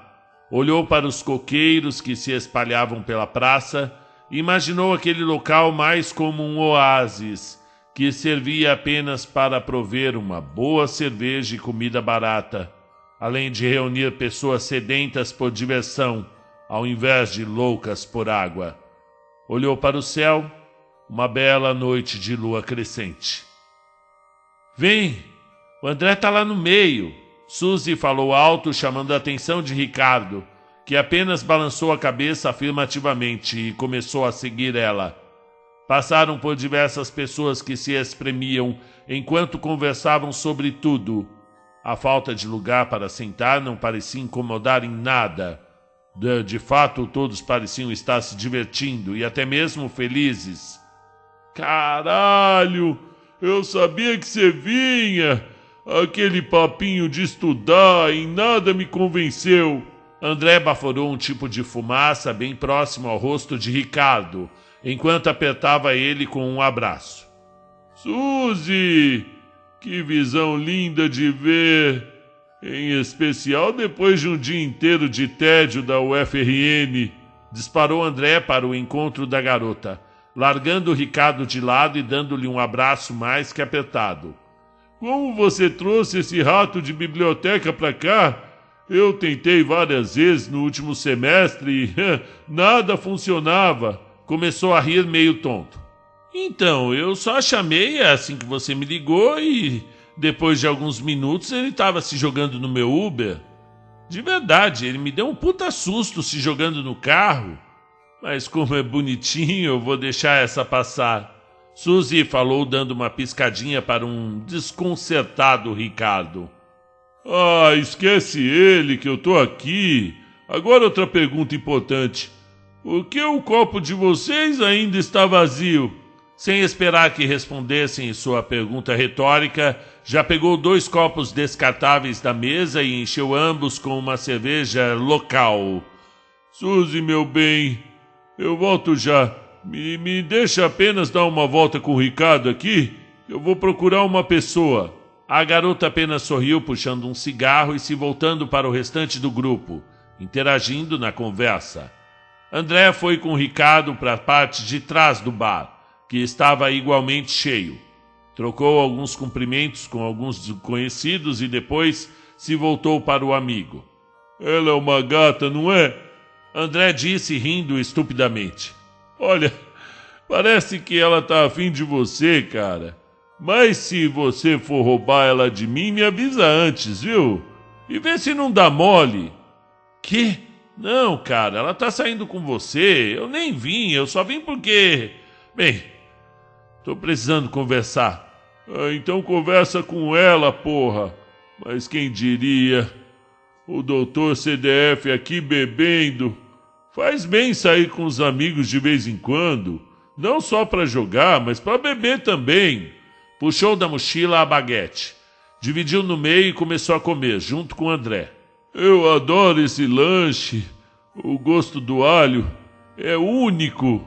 Olhou para os coqueiros que se espalhavam pela praça e imaginou aquele local mais como um oásis, que servia apenas para prover uma boa cerveja e comida barata, além de reunir pessoas sedentas por diversão, ao invés de loucas por água. Olhou para o céu, uma bela noite de lua crescente. Vem! O André está lá no meio, Suzy falou alto, chamando a atenção de Ricardo, que apenas balançou a cabeça afirmativamente e começou a seguir ela. Passaram por diversas pessoas que se espremiam enquanto conversavam sobre tudo. A falta de lugar para sentar não parecia incomodar em nada. De fato, todos pareciam estar se divertindo e até mesmo felizes. Caralho! Eu sabia que você vinha! Aquele papinho de estudar em nada me convenceu. André baforou um tipo de fumaça bem próximo ao rosto de Ricardo, enquanto apertava ele com um abraço. Suzy! Que visão linda de ver! Em especial depois de um dia inteiro de tédio da UFRN. Disparou André para o encontro da garota, largando Ricardo de lado e dando-lhe um abraço mais que apertado. Como você trouxe esse rato de biblioteca para cá? Eu tentei várias vezes no último semestre e nada funcionava. Começou a rir meio tonto. Então, eu só chamei assim que você me ligou e depois de alguns minutos ele estava se jogando no meu Uber. De verdade, ele me deu um puta susto se jogando no carro. Mas como é bonitinho, eu vou deixar essa passar. Suzy falou dando uma piscadinha para um desconcertado Ricardo. Ah, esquece ele que eu tô aqui. Agora outra pergunta importante. Por que o copo de vocês ainda está vazio? Sem esperar que respondessem sua pergunta retórica, já pegou 2 copos descartáveis da mesa e encheu ambos com uma cerveja local. Suzy, meu bem, eu volto já. Me deixa apenas dar uma volta com o Ricardo aqui. Eu vou procurar uma pessoa. A garota apenas sorriu puxando um cigarro e se voltando para o restante do grupo, interagindo na conversa. André foi com o Ricardo para a parte de trás do bar, que estava igualmente cheio. Trocou alguns cumprimentos com alguns desconhecidos e depois se voltou para o amigo. Ela é uma gata, não é? André disse rindo estupidamente. Olha, parece que ela tá afim de você, cara. Mas se você for roubar ela de mim, me avisa antes, viu? E vê se não dá mole. Que? Não, cara, ela tá saindo com você. Eu nem vim, eu só vim porque... Bem, tô precisando conversar. Ah, então conversa com ela, porra. Mas quem diria? O doutor CDF aqui bebendo. Faz bem sair com os amigos de vez em quando. Não só pra jogar, mas pra beber também. Puxou da mochila a baguete. Dividiu no meio e começou a comer, junto com o André. Eu adoro esse lanche. O gosto do alho é único.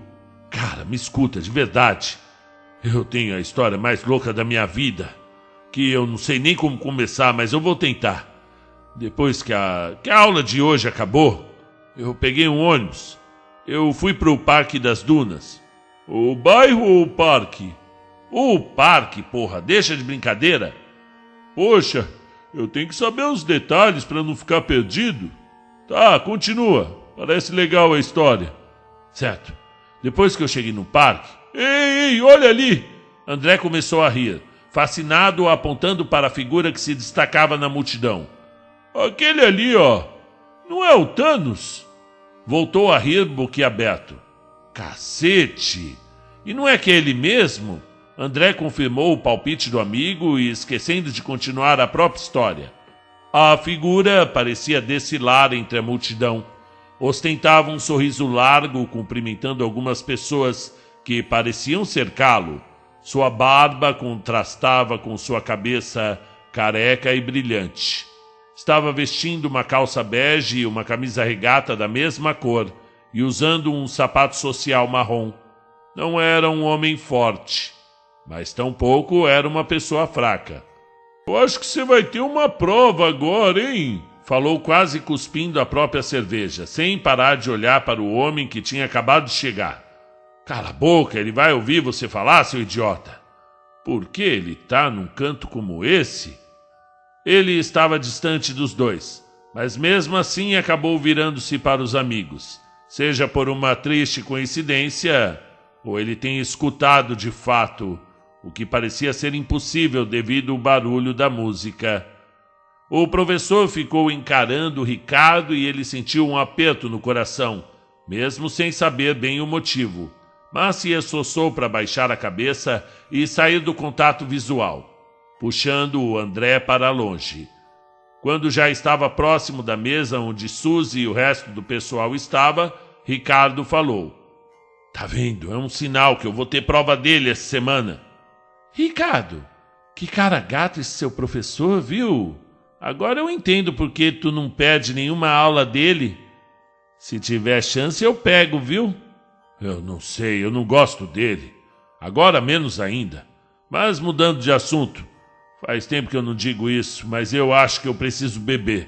Cara, me escuta, de verdade. Eu tenho a história mais louca da minha vida. Que eu não sei nem como começar, mas eu vou tentar. Depois que a aula de hoje acabou, eu peguei um ônibus. Eu fui pro Parque das Dunas. O bairro ou o parque? O parque, porra, deixa de brincadeira. Poxa, eu tenho que saber os detalhes pra não ficar perdido. Tá, continua. Parece legal a história. Certo. Depois que eu cheguei no parque... Ei, olha ali! André começou a rir, fascinado, apontando para a figura que se destacava na multidão. Aquele ali, ó. Não é o Thanos? Voltou a rir boquiaberto. Cacete! E não é que é ele mesmo? André confirmou o palpite do amigo e, esquecendo de continuar a própria história. A figura parecia desfilar entre a multidão. Ostentava um sorriso largo, cumprimentando algumas pessoas que pareciam cercá-lo. Sua barba contrastava com sua cabeça careca e brilhante. Estava vestindo uma calça bege e uma camisa regata da mesma cor e usando um sapato social marrom. Não era um homem forte, mas tampouco era uma pessoa fraca. Eu acho que você vai ter uma prova agora, hein? Falou quase cuspindo a própria cerveja, sem parar de olhar para o homem que tinha acabado de chegar. Cala a boca, ele vai ouvir você falar, seu idiota. Por que ele tá num canto como esse? Ele estava distante dos dois, mas mesmo assim acabou virando-se para os amigos. Seja por uma triste coincidência, ou ele tem escutado de fato o que parecia ser impossível devido ao barulho da música. O professor ficou encarando o Ricardo e ele sentiu um aperto no coração, mesmo sem saber bem o motivo, mas se esforçou para baixar a cabeça e sair do contato visual, puxando o André para longe. Quando já estava próximo da mesa onde Suzy e o resto do pessoal estava, Ricardo falou: "Tá vendo? É um sinal que eu vou ter prova dele essa semana." "Ricardo, que cara gato esse seu professor, viu? Agora eu entendo por que tu não perde nenhuma aula dele. Se tiver chance eu pego, viu?" "Eu não sei, eu não gosto dele. Agora menos ainda. Mas mudando de assunto, faz tempo que eu não digo isso, mas eu acho que eu preciso beber."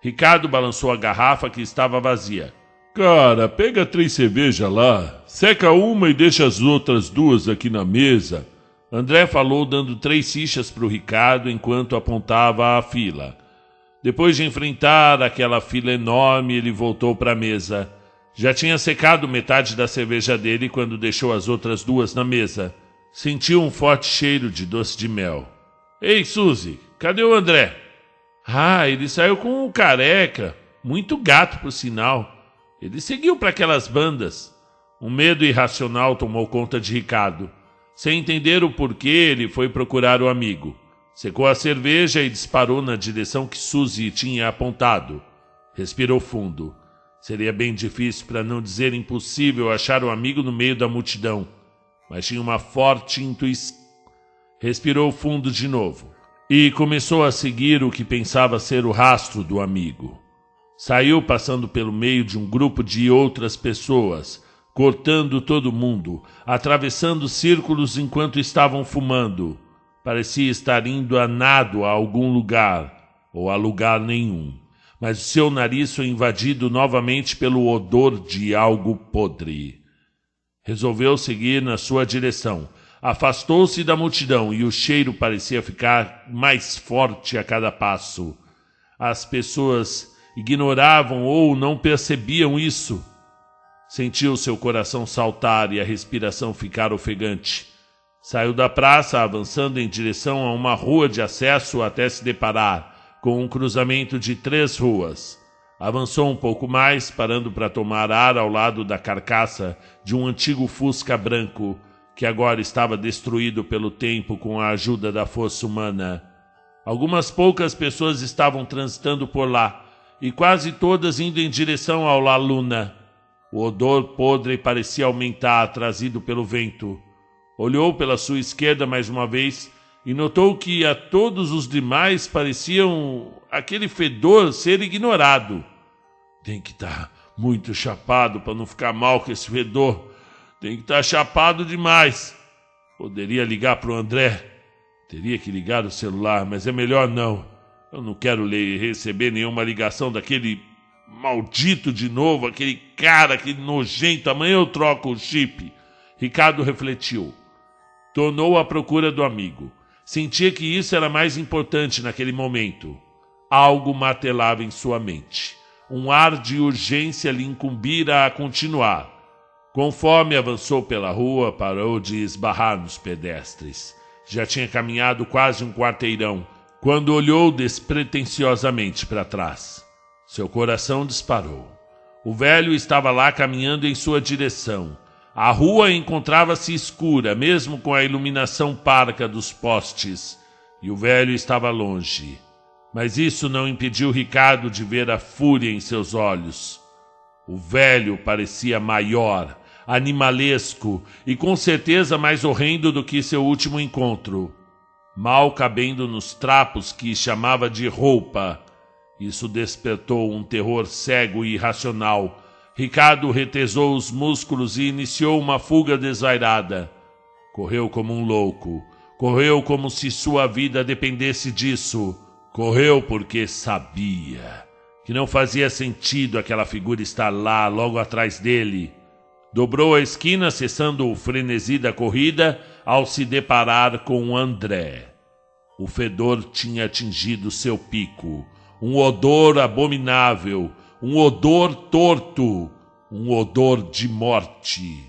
Ricardo balançou a garrafa que estava vazia. "Cara, pega 3 cervejas lá, seca uma e deixa as outras 2 aqui na mesa." André falou dando 3 fichas para o Ricardo enquanto apontava a fila. Depois de enfrentar aquela fila enorme, ele voltou para a mesa. Já tinha secado metade da cerveja dele quando deixou as outras 2 na mesa. Sentiu um forte cheiro de doce de mel. Ei, Suzy, cadê o André? Ele saiu com o careca. Muito gato, por sinal. Ele seguiu para aquelas bandas. Um medo irracional tomou conta de Ricardo. Sem entender o porquê, ele foi procurar o amigo. Secou a cerveja e disparou na direção que Suzy tinha apontado. Respirou fundo. Seria bem difícil, para não dizer impossível, achar o amigo no meio da multidão. Mas tinha uma forte intuição. Respirou fundo de novo. E começou a seguir o que pensava ser o rastro do amigo. Saiu passando pelo meio de um grupo de outras pessoas, cortando todo mundo, atravessando círculos enquanto estavam fumando. Parecia estar indo a nado a algum lugar, ou a lugar nenhum. Mas o seu nariz foi invadido novamente pelo odor de algo podre. Resolveu seguir na sua direção. Afastou-se da multidão e o cheiro parecia ficar mais forte a cada passo. As pessoas ignoravam ou não percebiam isso. Sentiu seu coração saltar e a respiração ficar ofegante. Saiu da praça, avançando em direção a uma rua de acesso até se deparar com um cruzamento de 3 ruas. Avançou um pouco mais, parando para tomar ar ao lado da carcaça de um antigo Fusca branco, que agora estava destruído pelo tempo com a ajuda da força humana. Algumas poucas pessoas estavam transitando por lá, e quase todas indo em direção ao La Luna. O odor podre parecia aumentar, trazido pelo vento. Olhou pela sua esquerda mais uma vez e notou que a todos os demais pareciam aquele fedor ser ignorado. Tem que estar muito chapado para não ficar mal com esse fedor. Tem que estar chapado demais. Poderia ligar para o André. Teria que ligar o celular, mas é melhor não. Eu não quero receber nenhuma ligação daquele maldito de novo, aquele cara, aquele nojento. Amanhã eu troco o chip. Ricardo refletiu. Tornou à procura do amigo. Sentia que isso era mais importante naquele momento. Algo martelava em sua mente. Um ar de urgência lhe incumbira a continuar. Conforme avançou pela rua, parou de esbarrar nos pedestres. Já tinha caminhado quase um quarteirão, quando olhou despretensiosamente para trás. Seu coração disparou. O velho estava lá caminhando em sua direção. A rua encontrava-se escura, mesmo com a iluminação parca dos postes, e o velho estava longe. Mas isso não impediu Ricardo de ver a fúria em seus olhos. O velho parecia maior, animalesco e com certeza mais horrendo do que seu último encontro. Mal cabendo nos trapos que chamava de roupa. Isso despertou um terror cego e irracional. Ricardo retesou os músculos e iniciou uma fuga desvairada. Correu como um louco. Correu como se sua vida dependesse disso. Correu porque sabia que não fazia sentido aquela figura estar lá, logo atrás dele. Dobrou a esquina, cessando o frenesi da corrida, ao se deparar com André. O fedor tinha atingido seu pico. Um odor abominável. Um odor torto, um odor de morte.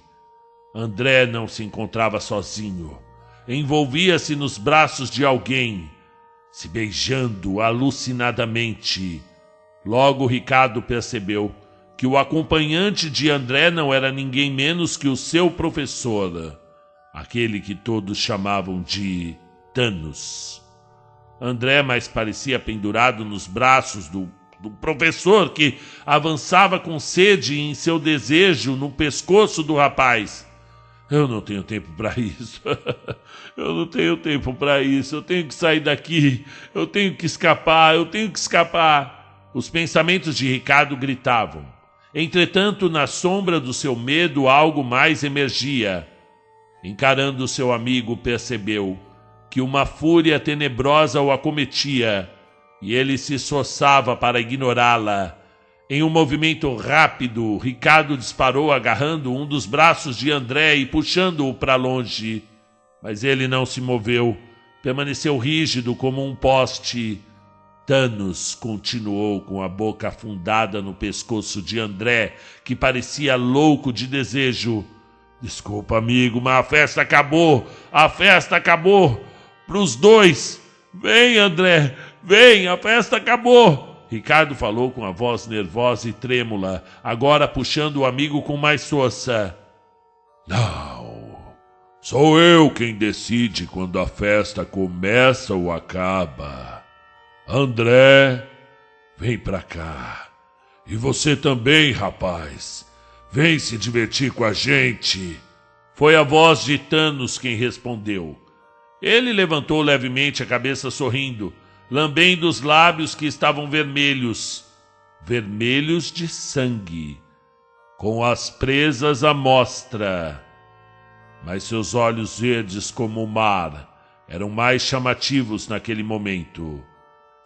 André não se encontrava sozinho. Envolvia-se nos braços de alguém, se beijando alucinadamente. Logo Ricardo percebeu que o acompanhante de André não era ninguém menos que o seu professor, aquele que todos chamavam de Thanos. André mais parecia pendurado nos braços do professor, que avançava com sede em seu desejo no pescoço do rapaz. Eu não tenho tempo para isso. Eu não tenho tempo para isso. Eu tenho que sair daqui. Eu tenho que escapar. Eu tenho que escapar. Os pensamentos de Ricardo gritavam. Entretanto, na sombra do seu medo, algo mais emergia. Encarando seu amigo, percebeu que uma fúria tenebrosa o acometia, e ele se esforçava para ignorá-la. Em um movimento rápido, Ricardo disparou agarrando um dos braços de André e puxando-o para longe. Mas ele não se moveu, permaneceu rígido como um poste. Thanos continuou com a boca afundada no pescoço de André, que parecia louco de desejo. Desculpa, amigo, mas a festa acabou! A festa acabou! Pros dois! Vem, André! Vem, a festa acabou! Ricardo falou com a voz nervosa e trêmula, agora puxando o amigo com mais força. Não, sou eu quem decide quando a festa começa ou acaba. André, vem pra cá. E você também, rapaz. Vem se divertir com a gente. Foi a voz de Thanos quem respondeu. Ele levantou levemente a cabeça sorrindo, lambendo os lábios que estavam vermelhos. Vermelhos de sangue, com as presas à mostra. Mas seus olhos verdes como o mar eram mais chamativos naquele momento.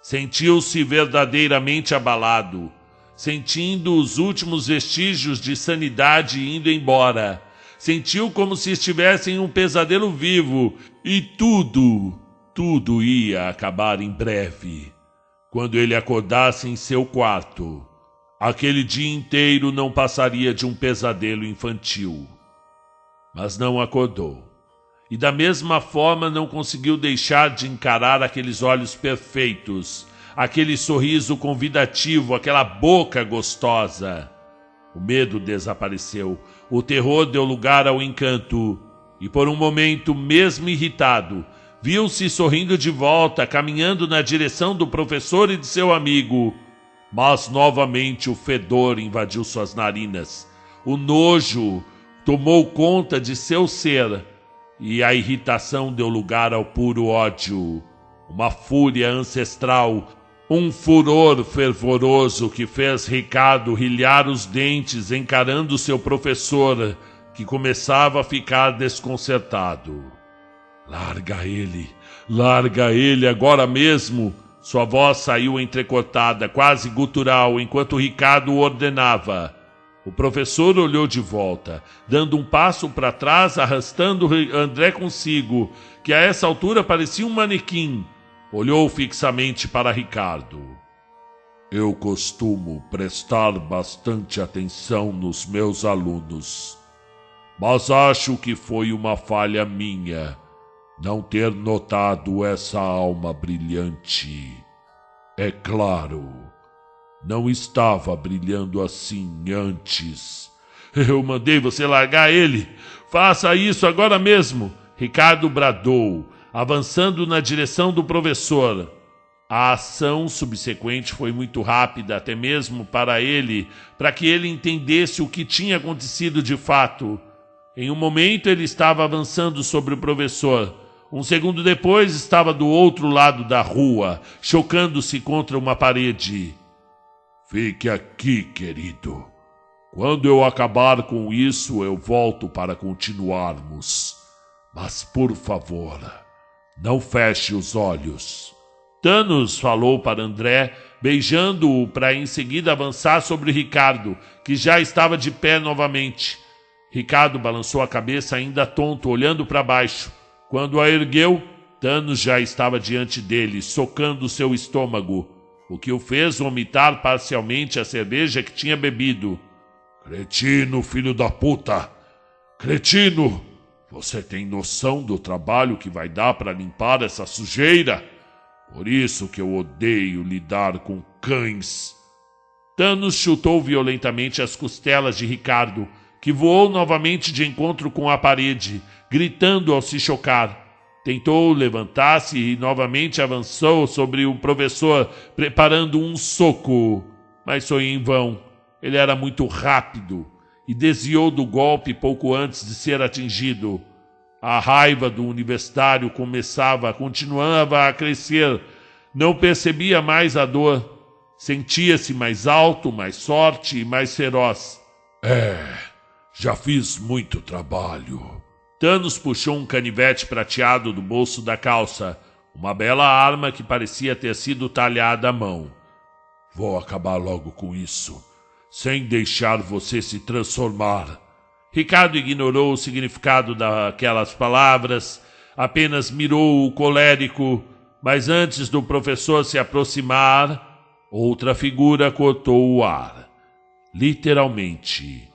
Sentiu-se verdadeiramente abalado, sentindo os últimos vestígios de sanidade indo embora. Sentiu como se estivesse em um pesadelo vivo e tudo ia acabar em breve. Quando ele acordasse em seu quarto, aquele dia inteiro não passaria de um pesadelo infantil. Mas não acordou. E da mesma forma não conseguiu deixar de encarar aqueles olhos perfeitos, aquele sorriso convidativo, aquela boca gostosa. O medo desapareceu, o terror deu lugar ao encanto, e por um momento, mesmo irritado, viu-se sorrindo de volta, caminhando na direção do professor e de seu amigo. Mas novamente o fedor invadiu suas narinas, o nojo tomou conta de seu ser, e a irritação deu lugar ao puro ódio, uma fúria ancestral, um furor fervoroso que fez Ricardo rilhar os dentes encarando seu professor, que começava a ficar desconcertado. Larga ele agora mesmo! Sua voz saiu entrecortada, quase gutural, enquanto Ricardo o ordenava. O professor olhou de volta, dando um passo para trás, arrastando André consigo, que a essa altura parecia um manequim. Olhou fixamente para Ricardo. Eu costumo prestar bastante atenção nos meus alunos, mas acho que foi uma falha minha não ter notado essa alma brilhante. É claro, não estava brilhando assim antes. Eu mandei você largar ele. Faça isso agora mesmo. Ricardo bradou, avançando na direção do professor. A ação subsequente foi muito rápida, até mesmo para que ele entendesse o que tinha acontecido de fato. Em um momento ele estava avançando sobre o professor. Um segundo depois estava do outro lado da rua, chocando-se contra uma parede. Fique aqui, querido. Quando eu acabar com isso, eu volto para continuarmos. Mas, por favor, não feche os olhos. Thanos falou para André, beijando-o para em seguida avançar sobre Ricardo, que já estava de pé novamente. Ricardo balançou a cabeça ainda tonto, olhando para baixo. Quando a ergueu, Thanos já estava diante dele, socando seu estômago, o que o fez vomitar parcialmente a cerveja que tinha bebido. Cretino, filho da puta! Cretino! Você tem noção do trabalho que vai dar para limpar essa sujeira? Por isso que eu odeio lidar com cães. Thanos chutou violentamente as costelas de Ricardo, que voou novamente de encontro com a parede, gritando ao se chocar. Tentou levantar-se e novamente avançou sobre o professor, preparando um soco. Mas foi em vão. Ele era muito rápido e desviou do golpe pouco antes de ser atingido. A raiva do universitário continuava a crescer. Não percebia mais a dor. Sentia-se mais alto, mais forte e mais feroz. Já fiz muito trabalho. Thanos puxou um canivete prateado do bolso da calça, uma bela arma que parecia ter sido talhada à mão. Vou acabar logo com isso, sem deixar você se transformar. Ricardo ignorou o significado daquelas palavras, apenas mirou o colérico, Mas antes do professor se aproximar, outra figura cortou o ar. Literalmente,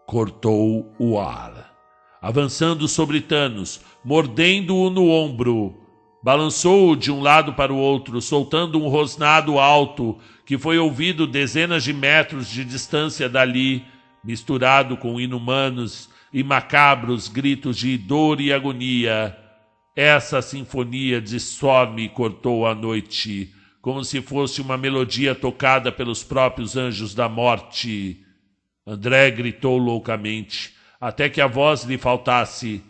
cortou o ar. Avançando sobre Thanos, mordendo-o no ombro, balançou-o de um lado para o outro, soltando um rosnado alto que foi ouvido dezenas de metros de distância dali, misturado com inumanos e macabros gritos de dor e agonia. Essa sinfonia disforme cortou a noite, como se fosse uma melodia tocada pelos próprios anjos da morte. André gritou loucamente, até que a voz lhe faltasse,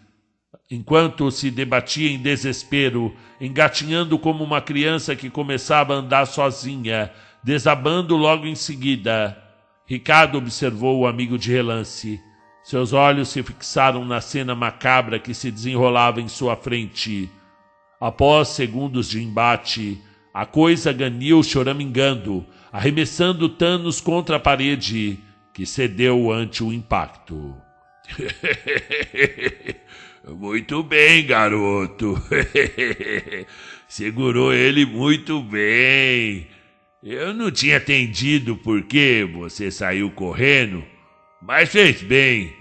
enquanto se debatia em desespero, engatinhando como uma criança que começava a andar sozinha, desabando logo em seguida. Ricardo observou o amigo de relance. Seus olhos se fixaram na cena macabra que se desenrolava em sua frente. Após segundos de embate, a coisa ganhou choramingando, arremessando Thanos contra a parede, que cedeu ante o impacto. Muito bem, garoto. Segurou ele muito bem. Eu não tinha entendido por que você saiu correndo, mas fez bem.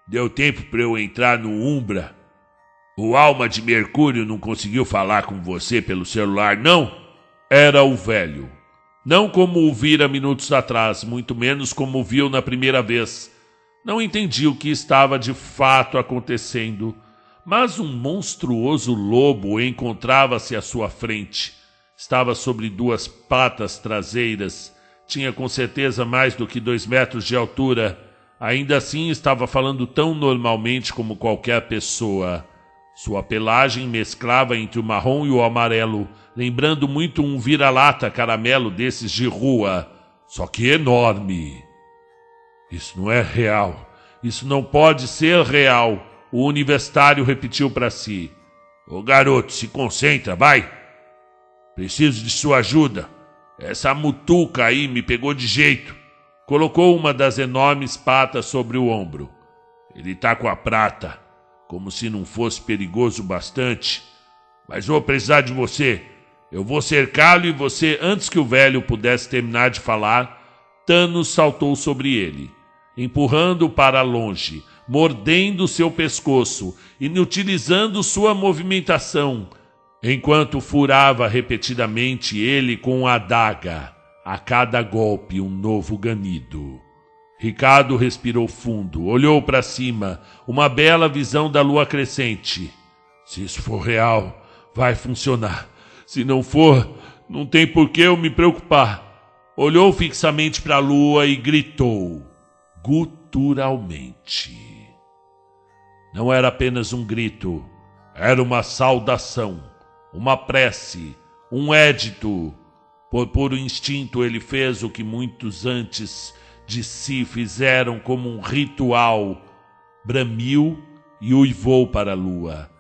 Deu tempo para eu entrar no Umbra. O Alma de Mercúrio não conseguiu falar com você pelo celular, não? Era o velho. Não como o vira minutos atrás, muito menos como o viu na primeira vez. Não entendi o que estava de fato acontecendo, mas um monstruoso lobo encontrava-se à sua frente. Estava sobre 2 patas traseiras, tinha com certeza mais do que 2 metros de altura. Ainda assim estava falando tão normalmente como qualquer pessoa. Sua pelagem mesclava entre o marrom e o amarelo, lembrando muito um vira-lata caramelo desses de rua, só que enorme. Isso não é real. Isso não pode ser real, o universitário repetiu para si. Ô garoto, se concentra, vai. Preciso de sua ajuda. Essa mutuca aí me pegou de jeito. Colocou uma das enormes patas sobre o ombro. Ele tá com a prata, como se não fosse perigoso bastante. Mas vou precisar de você. Eu vou cercá-lo e você, antes que o velho pudesse terminar de falar, Thanos saltou sobre ele, empurrando-o para longe, mordendo seu pescoço, inutilizando sua movimentação, enquanto furava repetidamente ele com a adaga, a cada golpe um novo ganido. Ricardo respirou fundo, olhou para cima, uma bela visão da lua crescente. Se isso for real, vai funcionar. Se não for, não tem por que eu me preocupar. Olhou fixamente para a lua e gritou, guturalmente. Não era apenas um grito, era uma saudação, uma prece, um édito. Por puro instinto ele fez o que muitos antes de si fizeram como um ritual. Bramiu e uivou para a lua.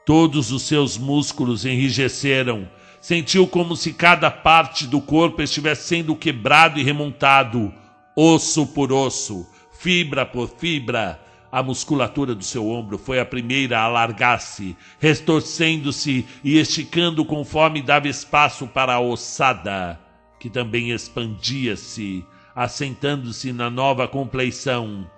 Todos os seus músculos enrijeceram. Sentiu como se cada parte do corpo estivesse sendo quebrado e remontado, osso por osso, fibra por fibra. A musculatura do seu ombro foi a primeira a alargar-se, retorcendo-se e esticando conforme dava espaço para a ossada, que também expandia-se, assentando-se na nova compleição.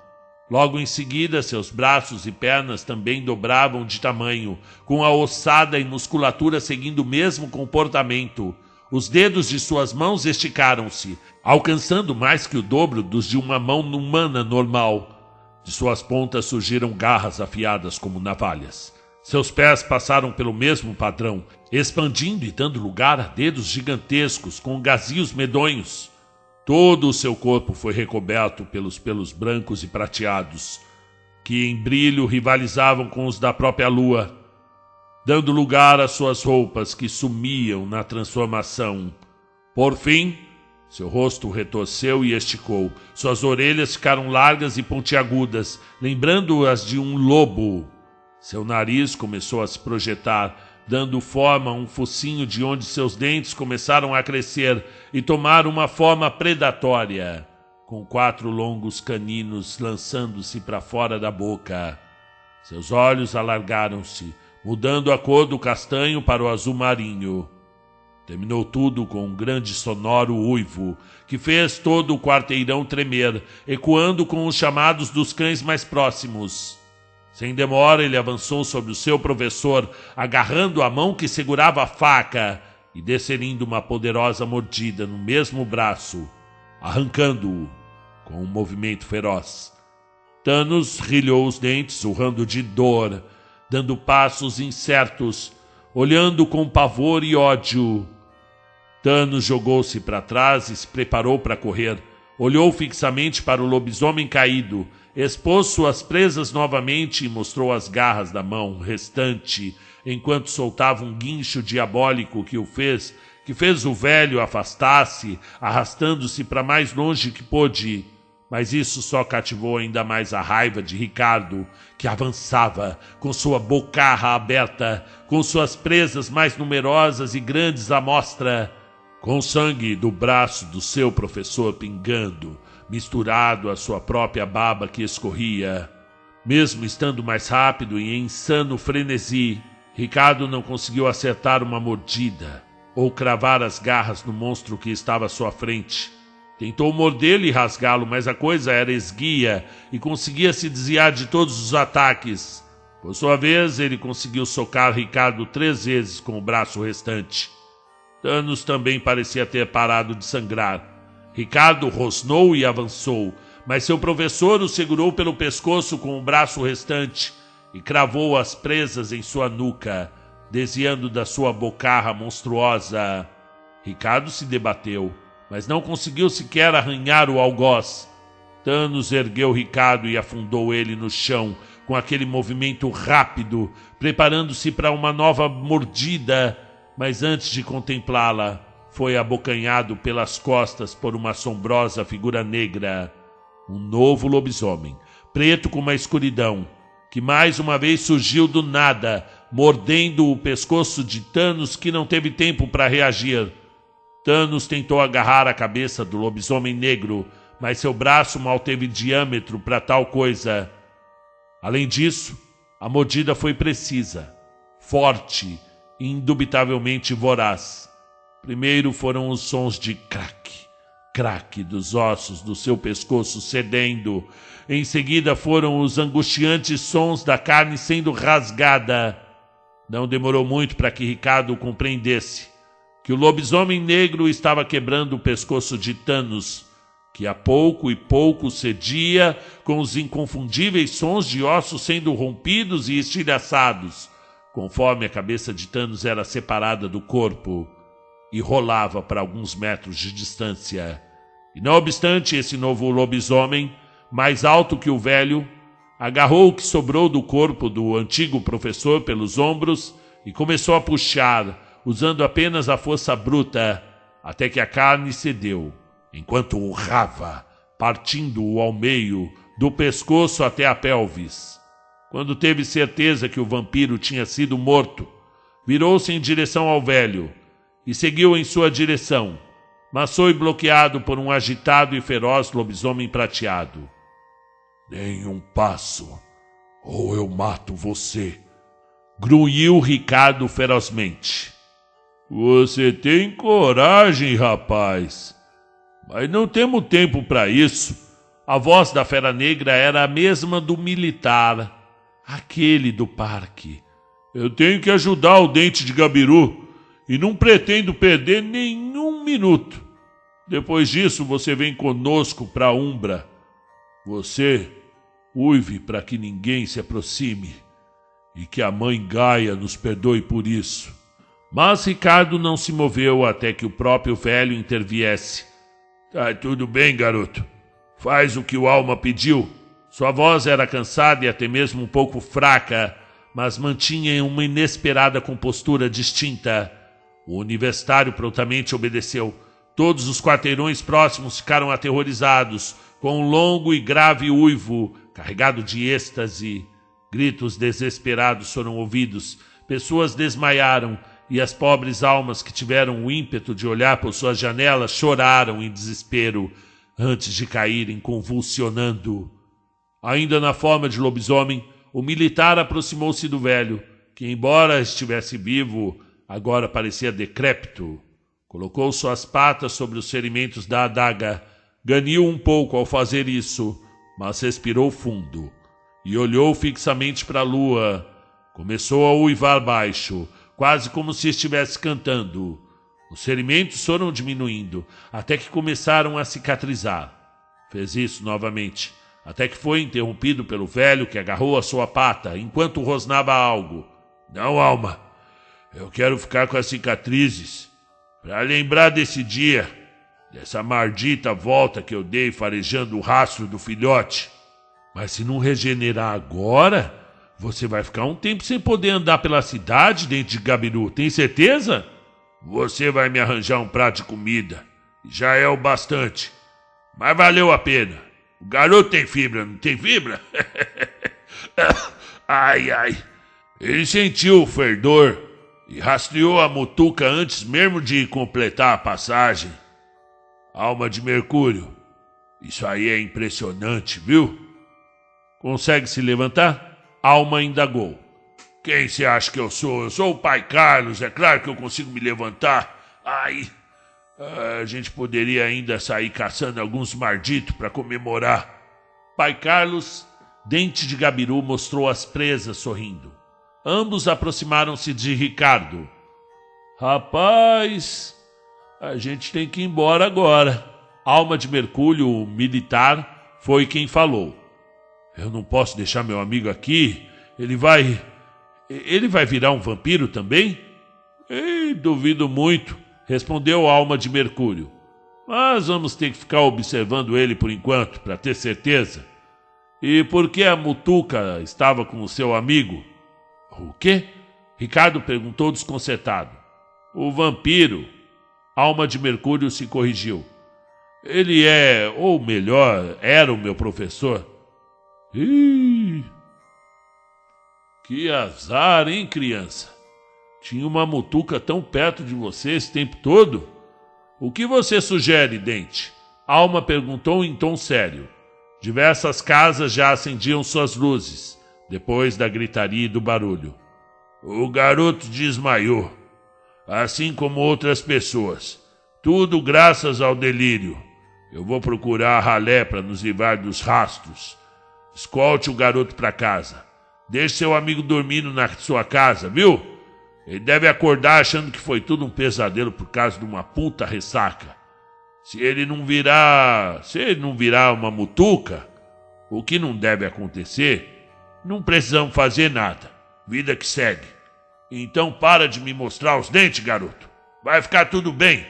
Logo em seguida, seus braços e pernas também dobravam de tamanho, com a ossada e musculatura seguindo o mesmo comportamento. Os dedos de suas mãos esticaram-se, alcançando mais que o dobro dos de uma mão humana normal. De suas pontas surgiram garras afiadas como navalhas. Seus pés passaram pelo mesmo padrão, expandindo e dando lugar a dedos gigantescos com gazios medonhos. Todo o seu corpo foi recoberto pelos pelos brancos e prateados, que em brilho rivalizavam com os da própria lua, dando lugar às suas roupas que sumiam na transformação. Por fim, seu rosto retorceu e esticou. Suas orelhas ficaram largas e pontiagudas, lembrando-as de um lobo. Seu nariz começou a se projetar, dando forma a um focinho de onde seus dentes começaram a crescer e tomar uma forma predatória, com 4 longos caninos lançando-se para fora da boca. Seus olhos alargaram-se, mudando a cor do castanho para o azul marinho. Terminou tudo com um grande sonoro uivo, que fez todo o quarteirão tremer, ecoando com os chamados dos cães mais próximos. Sem demora, ele avançou sobre o seu professor, agarrando a mão que segurava a faca e desferindo uma poderosa mordida no mesmo braço, arrancando-o com um movimento feroz. Thanos rilhou os dentes, urrando de dor, dando passos incertos, olhando com pavor e ódio. Thanos jogou-se para trás e se preparou para correr. Olhou fixamente para o lobisomem caído, expôs suas presas novamente e mostrou as garras da mão restante, enquanto soltava um guincho diabólico que fez o velho afastar-se, arrastando-se para mais longe que pôde. Mas isso só cativou ainda mais a raiva de Ricardo, que avançava, com sua bocarra aberta, com suas presas mais numerosas e grandes à mostra, com o sangue do braço do seu professor pingando, misturado à sua própria baba que escorria. Mesmo estando mais rápido e em insano frenesi, Ricardo não conseguiu acertar uma mordida ou cravar as garras no monstro que estava à sua frente. Tentou mordê-lo e rasgá-lo, mas a coisa era esguia e conseguia se desviar de todos os ataques. Por sua vez, ele conseguiu socar Ricardo 3 vezes com o braço restante. Thanos também parecia ter parado de sangrar. Ricardo rosnou e avançou, mas seu professor o segurou pelo pescoço com o braço restante e cravou as presas em sua nuca, desviando da sua bocarra monstruosa. Ricardo se debateu, mas não conseguiu sequer arranhar o algoz. Thanos ergueu Ricardo e afundou ele no chão com aquele movimento rápido, preparando-se para uma nova mordida, mas antes de contemplá-la, foi abocanhado pelas costas por uma assombrosa figura negra. Um novo lobisomem, preto como a escuridão, que mais uma vez surgiu do nada, mordendo o pescoço de Thanos, que não teve tempo para reagir. Thanos tentou agarrar a cabeça do lobisomem negro, mas seu braço mal teve diâmetro para tal coisa. Além disso, a mordida foi precisa, forte e indubitavelmente voraz. Primeiro foram os sons de crack, crack dos ossos do seu pescoço cedendo. Em seguida foram os angustiantes sons da carne sendo rasgada. Não demorou muito para que Ricardo compreendesse que o lobisomem negro estava quebrando o pescoço de Thanos, que a pouco e pouco cedia com os inconfundíveis sons de ossos sendo rompidos e estilhaçados, conforme a cabeça de Thanos era separada do corpo e rolava para alguns metros de distância. E não obstante, esse novo lobisomem, mais alto que o velho, agarrou o que sobrou do corpo do antigo professor pelos ombros e começou a puxar, usando apenas a força bruta, até que a carne cedeu, enquanto urrava, partindo-o ao meio, do pescoço até a pelvis. Quando teve certeza que o vampiro tinha sido morto, virou-se em direção ao velho e seguiu em sua direção, mas foi bloqueado por um agitado e feroz lobisomem prateado. Nem um passo, ou eu mato você, grunhiu Ricardo ferozmente. Você tem coragem, rapaz. Mas não temos tempo para isso. A voz da fera negra era a mesma do militar, aquele do parque. Eu tenho que ajudar o Dente de Gabiru e não pretendo perder nenhum minuto. Depois disso, você vem conosco para Umbra. Você, uive para que ninguém se aproxime e que a mãe Gaia nos perdoe por isso. Mas Ricardo não se moveu até que o próprio velho interviesse. Tá tudo bem, garoto. Faz o que o Alma pediu. Sua voz era cansada e até mesmo um pouco fraca, mas mantinha uma inesperada compostura distinta. O universitário prontamente obedeceu. Todos os quarteirões próximos ficaram aterrorizados, com um longo e grave uivo, carregado de êxtase. Gritos desesperados foram ouvidos, pessoas desmaiaram, e as pobres almas que tiveram o ímpeto de olhar por suas janelas choraram em desespero, antes de caírem convulsionando. Ainda na forma de lobisomem, o militar aproximou-se do velho, que, embora estivesse vivo, agora parecia decrépito. Colocou suas patas sobre os ferimentos da adaga. Ganiu um pouco ao fazer isso, mas respirou fundo e olhou fixamente para a lua. Começou a uivar baixo, quase como se estivesse cantando. Os ferimentos foram diminuindo, até que começaram a cicatrizar. Fez isso novamente, até que foi interrompido pelo velho que agarrou a sua pata, enquanto rosnava algo. Não, Alma, eu quero ficar com as cicatrizes, para lembrar desse dia, dessa maldita volta que eu dei farejando o rastro do filhote. Mas se não regenerar agora, você vai ficar um tempo sem poder andar pela cidade dentro de Gabiru, tem certeza? Você vai me arranjar um prato de comida, já é o bastante. Mas valeu a pena. O garoto tem fibra, não tem fibra? Ai, ai. Ele sentiu o fedor e rastreou a mutuca antes mesmo de completar a passagem. Alma de Mercúrio, isso aí é impressionante, viu? Consegue se levantar? Alma indagou. Quem você acha que eu sou? Eu sou o pai Carlos, é claro que eu consigo me levantar. Ai, a gente poderia ainda sair caçando alguns marditos para comemorar. Pai Carlos, dente de Gabiru, mostrou as presas sorrindo. Ambos aproximaram-se de Ricardo. Rapaz, a gente tem que ir embora agora. Alma de Mercúrio, o militar, foi quem falou. Eu não posso deixar meu amigo aqui. Ele vai virar um vampiro também? Duvido muito, respondeu a Alma de Mercúrio. Mas vamos ter que ficar observando ele por enquanto, para ter certeza. E por que a mutuca estava com o seu amigo? O quê? Ricardo perguntou desconcertado. O vampiro. Alma de Mercúrio se corrigiu. Ele é, ou melhor, era o meu professor. Ih, que azar, hein, criança? Tinha uma mutuca tão perto de você esse tempo todo? O que você sugere, Dente? Alma perguntou em tom sério. Diversas casas já acendiam suas luzes, depois da gritaria e do barulho. O garoto desmaiou, assim como outras pessoas. Tudo graças ao delírio. Eu vou procurar a ralé para nos livrar dos rastros. Escolte o garoto para casa. Deixe seu amigo dormindo na sua casa, viu? Ele deve acordar achando que foi tudo um pesadelo por causa de uma puta ressaca. Se ele não virar uma mutuca, o que não deve acontecer, não precisamos fazer nada. Vida que segue. Então para de me mostrar os dentes, garoto. Vai ficar tudo bem.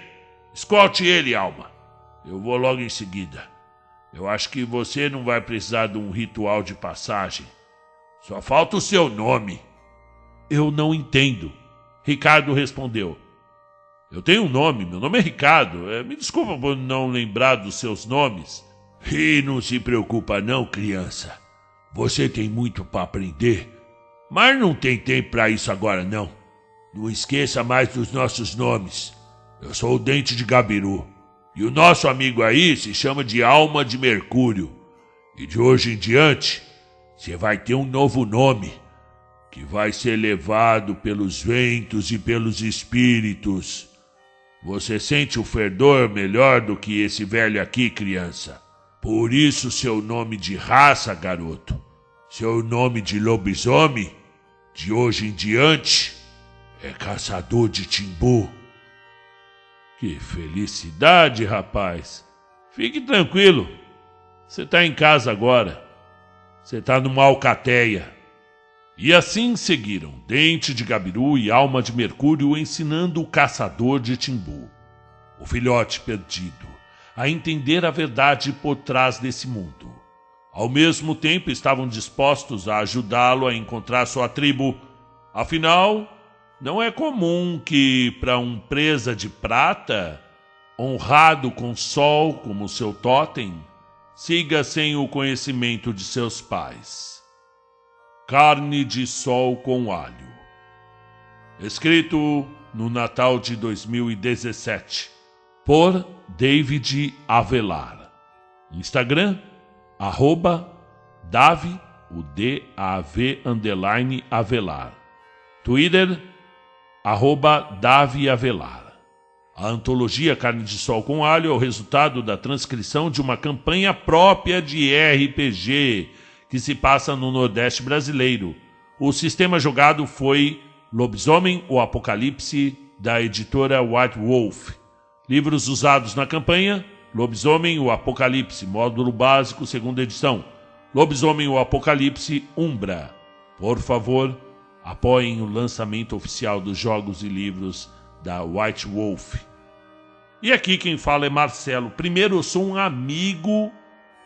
Escolte ele, Alma. Eu vou logo em seguida. Eu acho que você não vai precisar de um ritual de passagem. Só falta o seu nome. Eu não entendo. Ricardo respondeu. Eu tenho um nome, meu nome é Ricardo. Me desculpa por não lembrar dos seus nomes. E não se preocupa não, criança. Você tem muito para aprender. Mas não tem tempo para isso agora não. Não esqueça mais dos nossos nomes. Eu sou o Dente de Gabiru. E o nosso amigo aí se chama de Alma de Mercúrio. E de hoje em diante, você vai ter um novo nome, que vai ser levado pelos ventos e pelos espíritos. Você sente o fedor melhor do que esse velho aqui, criança. Por isso seu nome de raça, garoto, seu nome de lobisomem, de hoje em diante, é Caçador de Timbu. Que felicidade, rapaz. Fique tranquilo. Você está em casa agora. Você está numa alcateia. E assim seguiram Dente de Gabiru e Alma de Mercúrio ensinando o Caçador de Timbu, o filhote perdido, a entender a verdade por trás desse mundo. Ao mesmo tempo estavam dispostos a ajudá-lo a encontrar sua tribo. Afinal, não é comum que, para um presa de prata, honrado com sol como seu totem, siga sem o conhecimento de seus pais. Carne de Sol com Alho. Escrito no Natal de 2017, por David Avelar. Instagram, @Davi, o D-A-V _Avelar. Twitter, @Davi Avelar. A antologia Carne de Sol com Alho é o resultado da transcrição de uma campanha própria de RPG que se passa no Nordeste brasileiro. O sistema jogado foi Lobisomem: O Apocalipse, da editora White Wolf. Livros usados na campanha: Lobisomem: O Apocalipse, módulo básico, segunda edição. Lobisomem: O Apocalipse, Umbra. Por favor, apoiem o lançamento oficial dos jogos e livros da White Wolf. E aqui quem fala é Marcelo. Primeiro, eu sou um amigo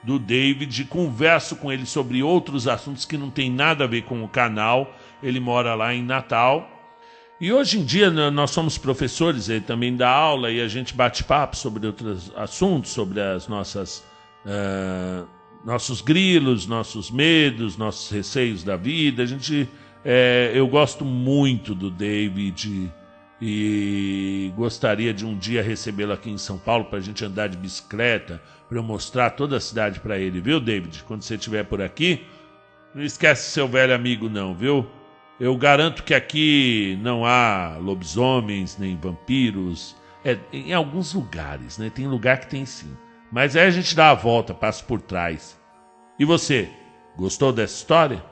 do David, converso com ele sobre outros assuntos que não tem nada a ver com o canal. Ele mora lá em Natal. E hoje em dia nós somos professores, ele também dá aula e a gente bate papo sobre outros assuntos, sobre as nossos grilos, nossos medos, nossos receios da vida. Eu gosto muito do David e gostaria de um dia recebê-lo aqui em São Paulo para a gente andar de bicicleta, para eu mostrar toda a cidade para ele, viu, David? Quando você estiver por aqui, não esquece seu velho amigo não, viu? Eu garanto que aqui não há lobisomens nem vampiros. Em alguns lugares, né? Tem lugar que tem sim. Mas aí a gente dá a volta, passa por trás. E você, gostou dessa história?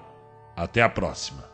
Até a próxima.